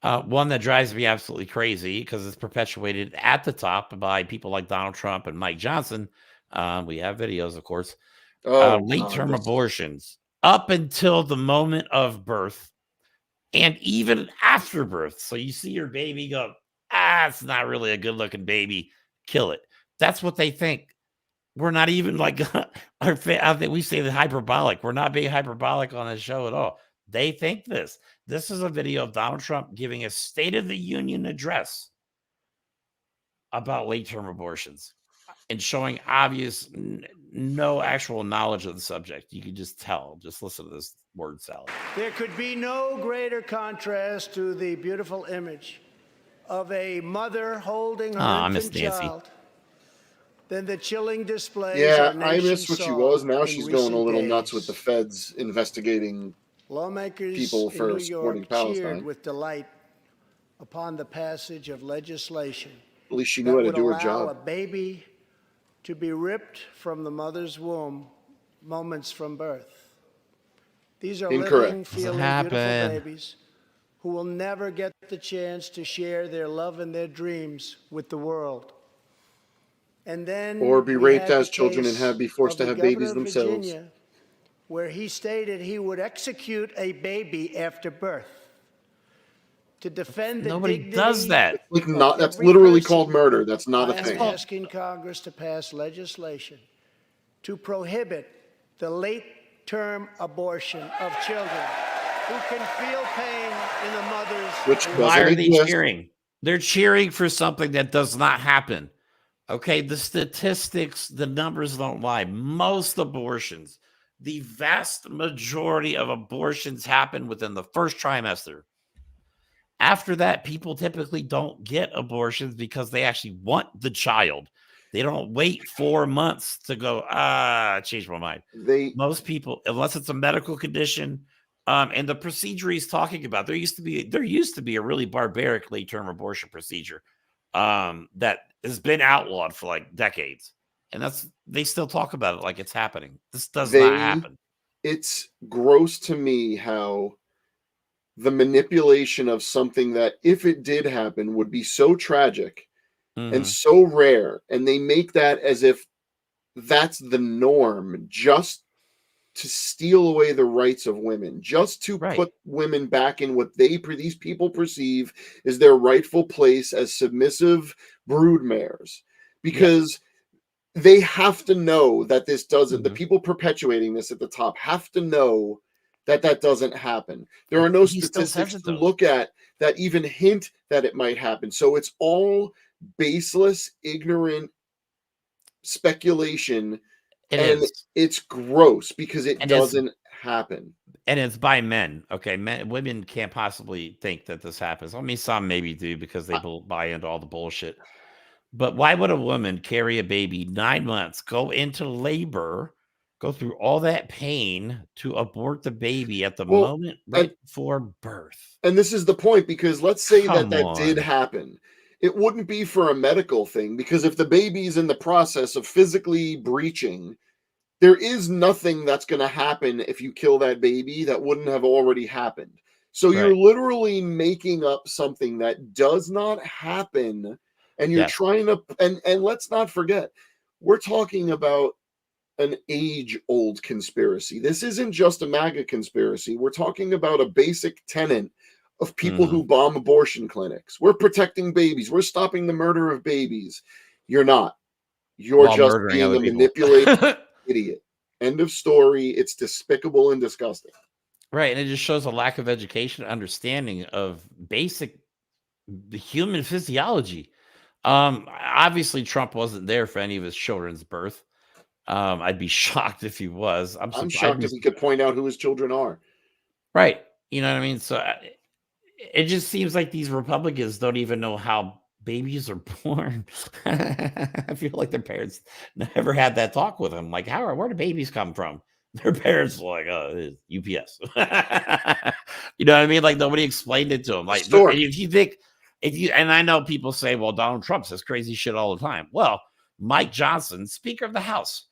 One that drives me absolutely crazy because it's perpetuated at the top by people like Donald Trump and Mike Johnson. We have videos, of course. Late-term abortions up until the moment of birth and even after birth. So you see your baby go, it's not really a good-looking baby. Kill it. That's what they think. We're not even like I think we say the hyperbolic. We're not being hyperbolic on this show at all. They think this. This is a video of Donald Trump giving a State of the Union address about late-term abortions and showing obvious no actual knowledge of the subject. You can just tell. Just listen to this word salad. There could be no greater contrast to the beautiful image of a mother holding her infant child than the chilling displays. Yeah, I missed what she was. Now she's going a little nuts with the feds investigating lawmakers people in for New supporting York Palestine. cheered with delight upon the passage of legislation. At least she knew how to do her A job. baby to be ripped from the mother's womb moments from birth. These are living, feeling, beautiful babies who will never get the chance to share their love and their dreams with the world. And then Or be we raped had as the children and case be forced to of the have babies governor of themselves. Virginia, where he stated he would execute a baby after birth to defend the Nobody dignity does that. Like not, that's every literally person. called murder. That's not a I am thing. asking Congress to pass legislation to prohibit the late-term abortion of children who can feel pain in the mother's. Why are they cheering? They're cheering for something that does not happen. Okay, the statistics, the numbers don't lie. Most abortions, the vast majority of abortions happen within the first trimester. After that, people typically don't get abortions because they actually want the child. They don't wait 4 months to go, I changed my mind. Most people, unless it's a medical condition, and the procedure he's talking about, there used to be a really barbaric late-term abortion procedure that has been outlawed for like decades. And they still talk about it like it's happening. This does not happen. It's gross to me how the manipulation of something that, if it did happen, would be so tragic and so rare. And they make that as if that's the norm, just to steal away the rights of women, just to put women back in what these people perceive is their rightful place as submissive broodmares. Because they have to know that this doesn't, the people perpetuating this at the top have to know that that doesn't happen. There are no statistics to look at that even hint that it might happen. So it's all baseless, ignorant speculation. It's gross because it doesn't happen. And it's by men. Okay. Women can't possibly think that this happens. I mean, some maybe do because they buy into all the bullshit. But why would a woman carry a baby 9 months, go into labor, go through all that pain to abort the baby at the moment before birth? And this is the point, because let's say that did happen. It wouldn't be for a medical thing, because if the baby's in the process of physically breaching, there is nothing that's going to happen if you kill that baby that wouldn't have already happened. So you're literally making up something that does not happen, and you're trying to, and let's not forget, we're talking about an age-old conspiracy. This isn't just a MAGA conspiracy. We're talking about a basic tenet of people who bomb abortion clinics. We're protecting babies. We're stopping the murder of babies. You're not. You're just being a manipulated idiot. End of story. It's despicable and disgusting. Right, and it just shows a lack of education and understanding of basic human physiology. Obviously, Trump wasn't there for any of his children's birth. I'd be shocked if he was. I'm shocked if he could point out who his children are. Right, you know what I mean? So it just seems like these Republicans don't even know how babies are born. I feel like their parents never had that talk with them. Like, where do babies come from? Their parents were like, it's UPS. You know what I mean? Like, nobody explained it to them. Like, if you think, and I know people say, well, Donald Trump says crazy shit all the time. Well, Mike Johnson, Speaker of the House,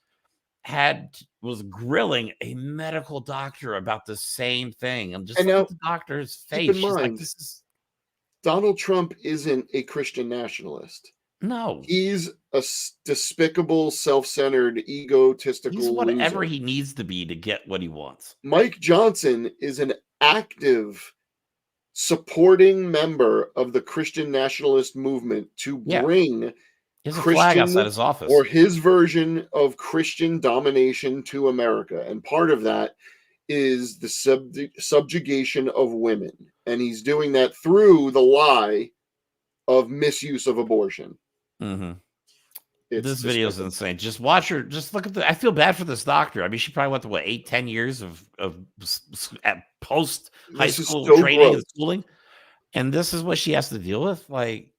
was grilling a medical doctor about the same thing. I'm just looking at the doctor's face. She's like, this is... Donald Trump isn't a Christian nationalist. No. He's a despicable, self-centered, egotistical He's whatever loser. He needs to be to get what he wants. Mike Johnson is an active, supporting member of the Christian nationalist movement to bring There's a flag outside his office. or his version of Christian domination to America. And part of that is the subjugation of women. And he's doing that through the lie of misuse of abortion. This video is insane. Just watch her. Just look at I feel bad for this doctor. I mean, she probably went to 8-10 years of post high school training and schooling, and this is what she has to deal with. Like,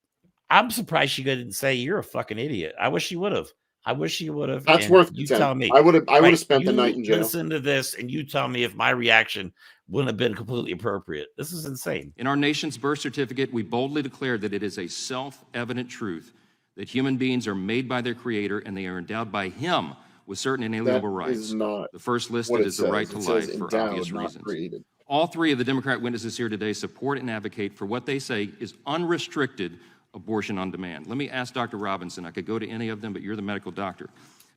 I'm surprised she didn't say you're a fucking idiot. I wish she would have. That's worth it. You tell me. I would have spent the night in jail. Listen to this, and you tell me if my reaction wouldn't have been completely appropriate. This is insane. In our nation's birth certificate, we boldly declare that it is a self-evident truth that human beings are made by their creator and they are endowed by him with certain inalienable rights. The first listed is the right to life for obvious reasons. All three of the Democrat witnesses here today support and advocate for what they say is unrestricted abortion on demand. Let me ask Dr. Robinson. I could go to any of them, but you're the medical doctor.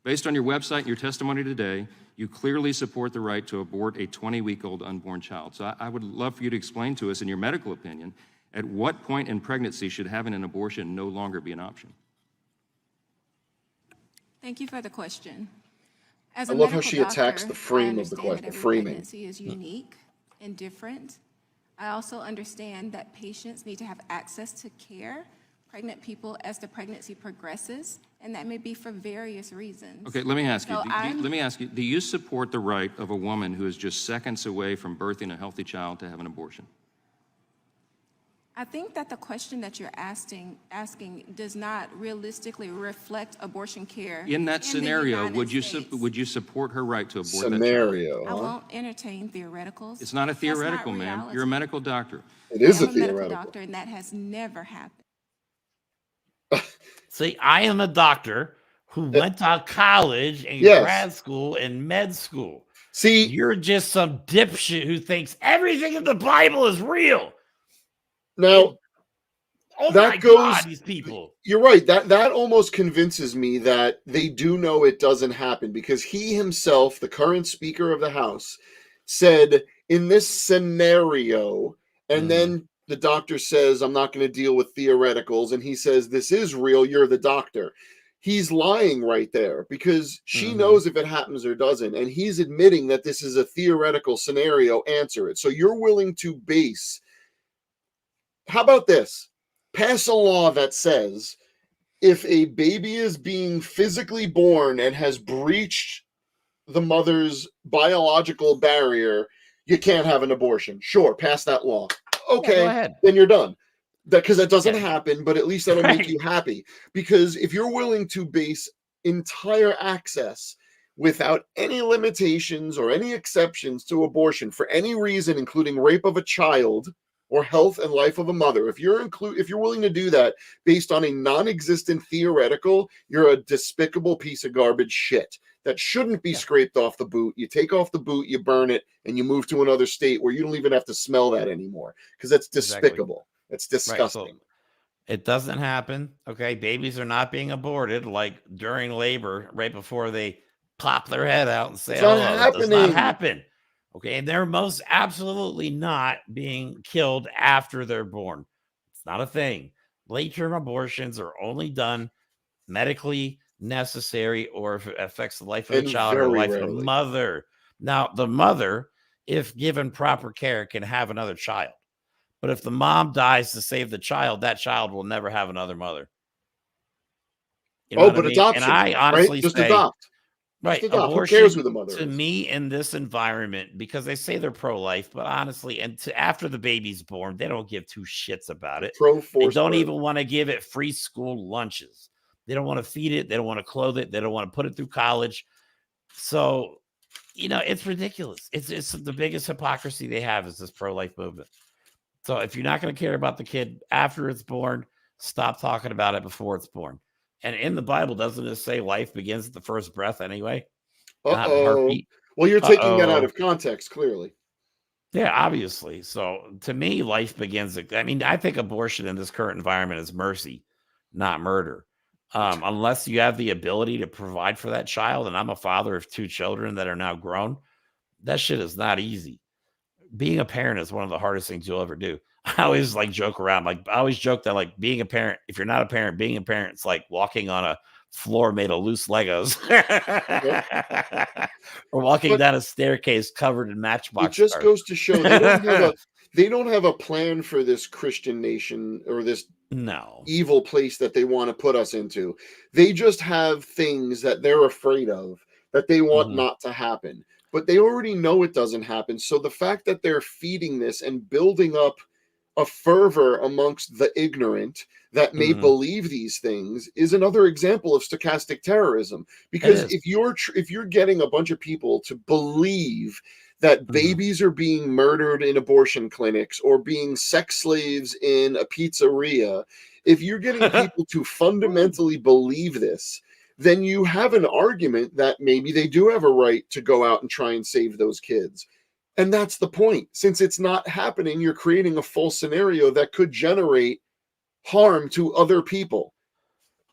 Based on your website and your testimony today, you clearly support the right to abort a 20-week-old unborn child. So I would love for you to explain to us, in your medical opinion, at what point in pregnancy should having an abortion no longer be an option? Thank you for the question. I love how she attacks the frame of the question. Framing. Pregnancy is unique and different. I also understand that patients need to have access to care, pregnant people, as the pregnancy progresses, and that may be for various reasons. Okay, let me ask you. Do you support the right of a woman who is just seconds away from birthing a healthy child to have an abortion? I think that the question that you're asking does not realistically reflect abortion care. In that scenario, would you support her right to abort that child? I won't entertain theoreticals. It's not a theoretical, ma'am. You're a medical doctor. It is a medical theoretical. doctor, and that has never happened. See, I am a doctor who went to college and grad school and med school. See, you're just some dipshit who thinks everything in the Bible is real. Now, that goes. These people. You're right. That almost convinces me that they do know it doesn't happen, because he himself, the current Speaker of the House, said in this scenario, and then the doctor says, I'm not going to deal with theoreticals, and he says, this is real, you're the doctor. He's lying right there, because she knows if it happens or doesn't, and he's admitting that this is a theoretical scenario, answer it. So you're willing to base... How about this? Pass a law that says if a baby is being physically born and has breached the mother's biological barrier, you can't have an abortion. Sure, pass that law. Okay, then you're done. Because that doesn't happen, but at least that'll make you happy. Because if you're willing to base entire access without any limitations or any exceptions to abortion for any reason, including rape of a child or health and life of a mother, if you're willing to do that based on a non-existent theoretical, you're a despicable piece of garbage shit. that shouldn't be scraped off the boot. You take off the boot, you burn it, and you move to another state where you don't even have to smell that anymore because that's despicable. It's disgusting. Right, so it doesn't happen. Okay. Babies are not being aborted like during labor, right before they pop their head out and say, It's not it does not happening. happen. Okay. And they're most absolutely not being killed after they're born. It's not a thing. Late-term abortions are only done medically necessary or if it affects the life of the child or the life of the mother. Now, the mother, if given proper care, can have another child. But if the mom dies to save the child, that child will never have another mother. You know but I mean? adoption, And I honestly right? Just say, adopt. right, Just adopt. abortion Who cares who the mother to is? me in this environment, because they say they're pro-life, but honestly, and after the baby's born, they don't give two shits about it. They don't even want to give it free school lunches. They don't want to feed it. They don't want to clothe it. They don't want to put it through college. So, it's ridiculous. It's the biggest hypocrisy they have is this pro-life movement. So if you're not going to care about the kid after it's born, stop talking about it before it's born. And in the Bible, doesn't it say life begins at the first breath anyway? Not heartbeat? Well, you're taking that out of context, clearly. Yeah, obviously. So to me, life begins. I think abortion in this current environment is mercy, not murder. Unless you have the ability to provide for that child. And I'm a father of 2 children that are now grown. That shit is not easy. Being a parent is one of the hardest things you'll ever do. I always joke around. I always joke that being a parent, if you're not a parent, being a parent, it's like walking on a floor made of loose Legos or walking down a staircase covered in Matchbox. It just goes to show they don't have a plan for this Christian nation or this evil place that they want to put us into. They just have things that they're afraid of that they want not to happen. But they already know it doesn't happen. So the fact that they're feeding this and building up a fervor amongst the ignorant that may believe these things is another example of stochastic terrorism. Because if you're getting a bunch of people to believe that babies are being murdered in abortion clinics or being sex slaves in a pizzeria, if you're getting people to fundamentally believe this, then you have an argument that maybe they do have a right to go out and try and save those kids. And that's the point. Since it's not happening, you're creating a false scenario that could generate harm to other people.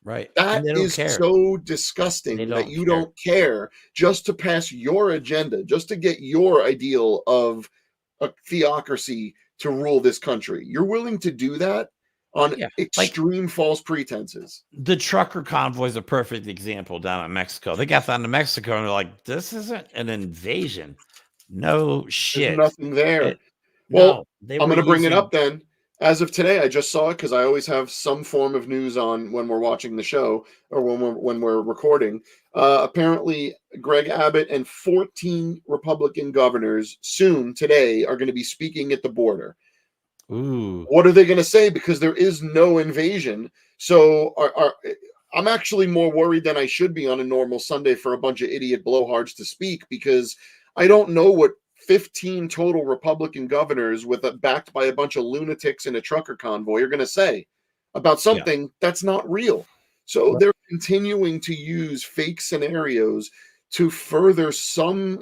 Right. That is so disgusting that you don't care just to pass your agenda, just to get your ideal of a theocracy to rule this country. You're willing to do that on extreme false pretenses. The trucker convoy is a perfect example down in Mexico. They got down to Mexico and they're like, this isn't an invasion. No shit. There's nothing there. I'm going to bring it up then. As of today, I just saw it because I always have some form of news on when we're watching the show or when we're recording. Apparently, Greg Abbott and 14 Republican governors soon today are going to be speaking at the border. Ooh. What are they going to say? Because there is no invasion. So I'm actually more worried than I should be on a normal Sunday for a bunch of idiot blowhards to speak, because I don't know what 15 total Republican governors backed by a bunch of lunatics in a trucker convoy are going to say about something that's not real. So they're continuing to use fake scenarios to further some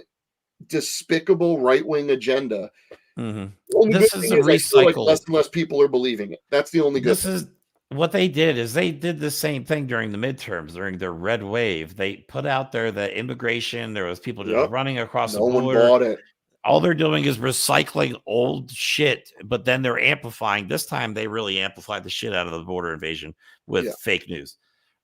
despicable right-wing agenda. This is a recycle. Less and less people are believing it. That's the only good thing. Is what they did is they did the same thing during the midterms, during their red wave. They put out there the immigration. There was people just running across the border. No one bought it. All they're doing is recycling old shit, but then they're amplifying. This time they really amplified the shit out of the border invasion with fake news.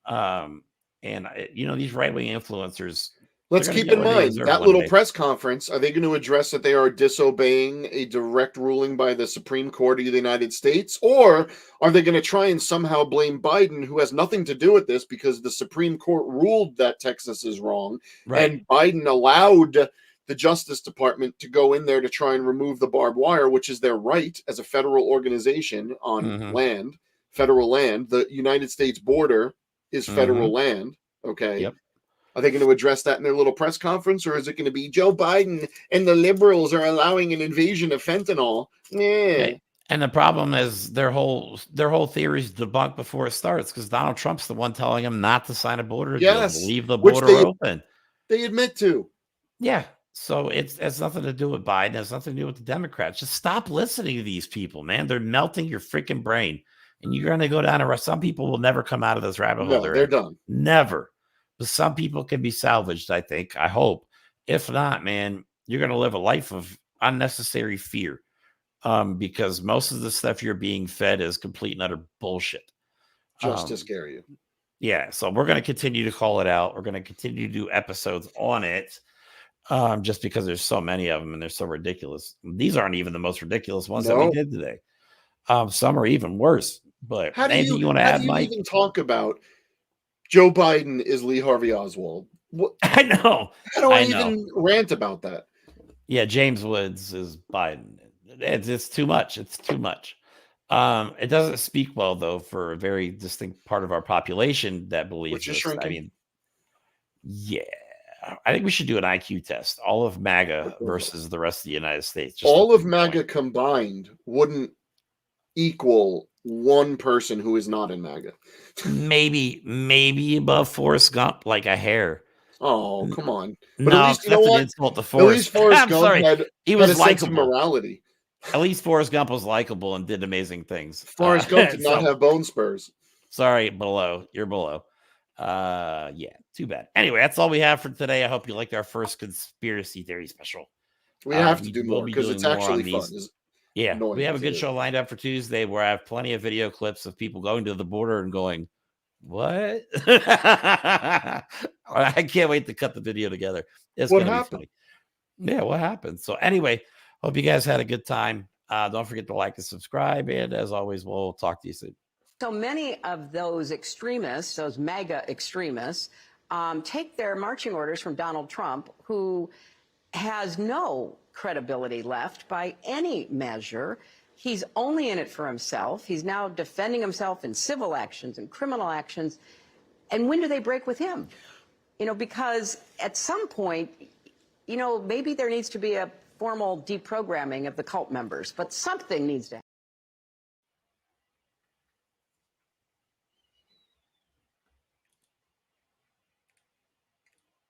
And these right-wing influencers. Let's keep in mind that little press conference. Are they going to address that they are disobeying a direct ruling by the Supreme Court of the United States? Or are they going to try and somehow blame Biden, who has nothing to do with this because the Supreme Court ruled that Texas is wrong, and Biden allowed the Justice Department to go in there to try and remove the barbed wire, which is their right as a federal organization on federal land. The United States border is federal land. Okay. Yep. Are they going to address that in their little press conference, or is it going to be Joe Biden and the liberals are allowing an invasion of fentanyl? Okay. And the problem is their whole theory is debunked before it starts, because Donald Trump's the one telling them not to sign a border deal, leave the border open. They admit to. Yeah. So it's nothing to do with Biden. It has nothing to do with the Democrats. Just stop listening to these people, man. They're melting your freaking brain. And you're going to go down a some people will never come out of this rabbit hole. No, they're done. Never. But some people can be salvaged, I think. I hope. If not, man, you're going to live a life of unnecessary fear. Because most of the stuff you're being fed is complete and utter bullshit. Just to scare you. Yeah. So we're going to continue to call it out. We're going to continue to do episodes on it. Just because there's so many of them and they're so ridiculous. These aren't even the most ridiculous ones that we did today. Some are even worse. But how do you want to add, Mike? Even talk about Joe Biden is Lee Harvey Oswald? What? I know. How do I even rant about that? Yeah, James Woods is Biden. It's too much. It's too much. It doesn't speak well, though, for a very distinct part of our population that believes Which is this. shrinking. I mean, yeah. I think we should do an IQ test. All of MAGA versus the rest of the United States. All of MAGA combined wouldn't equal one person who is not in MAGA. Maybe above Forrest Gump, like a hair. Oh, come on. But No, at least, you that's know an what? insult to At Forrest. least Forrest I'm Gump sorry. He had was a sense of likable. morality. At least Forrest Gump was likable and did amazing things. Forrest Gump did not have bone spurs. Sorry, below. You're below. Yeah, too bad. Anyway, that's all we have for today. I hope you liked our first conspiracy theory special. We have to do will more be because doing it's more actually on fun. these. Yeah, annoying we have a as good it show lined up for Tuesday where I have plenty of video clips of people going to the border and going, what? I can't wait to cut the video together. It's What going to be happened? funny. Yeah, what happened? So anyway, hope you guys had a good time. Don't forget to like and subscribe. And as always, we'll talk to you soon. So many of those extremists, those MAGA extremists, take their marching orders from Donald Trump, who has no credibility left by any measure. He's only in it for himself. He's now defending himself in civil actions and criminal actions. And when do they break with him? You know, because at some point, you know, maybe there needs to be a formal deprogramming of the cult members, but something needs to happen.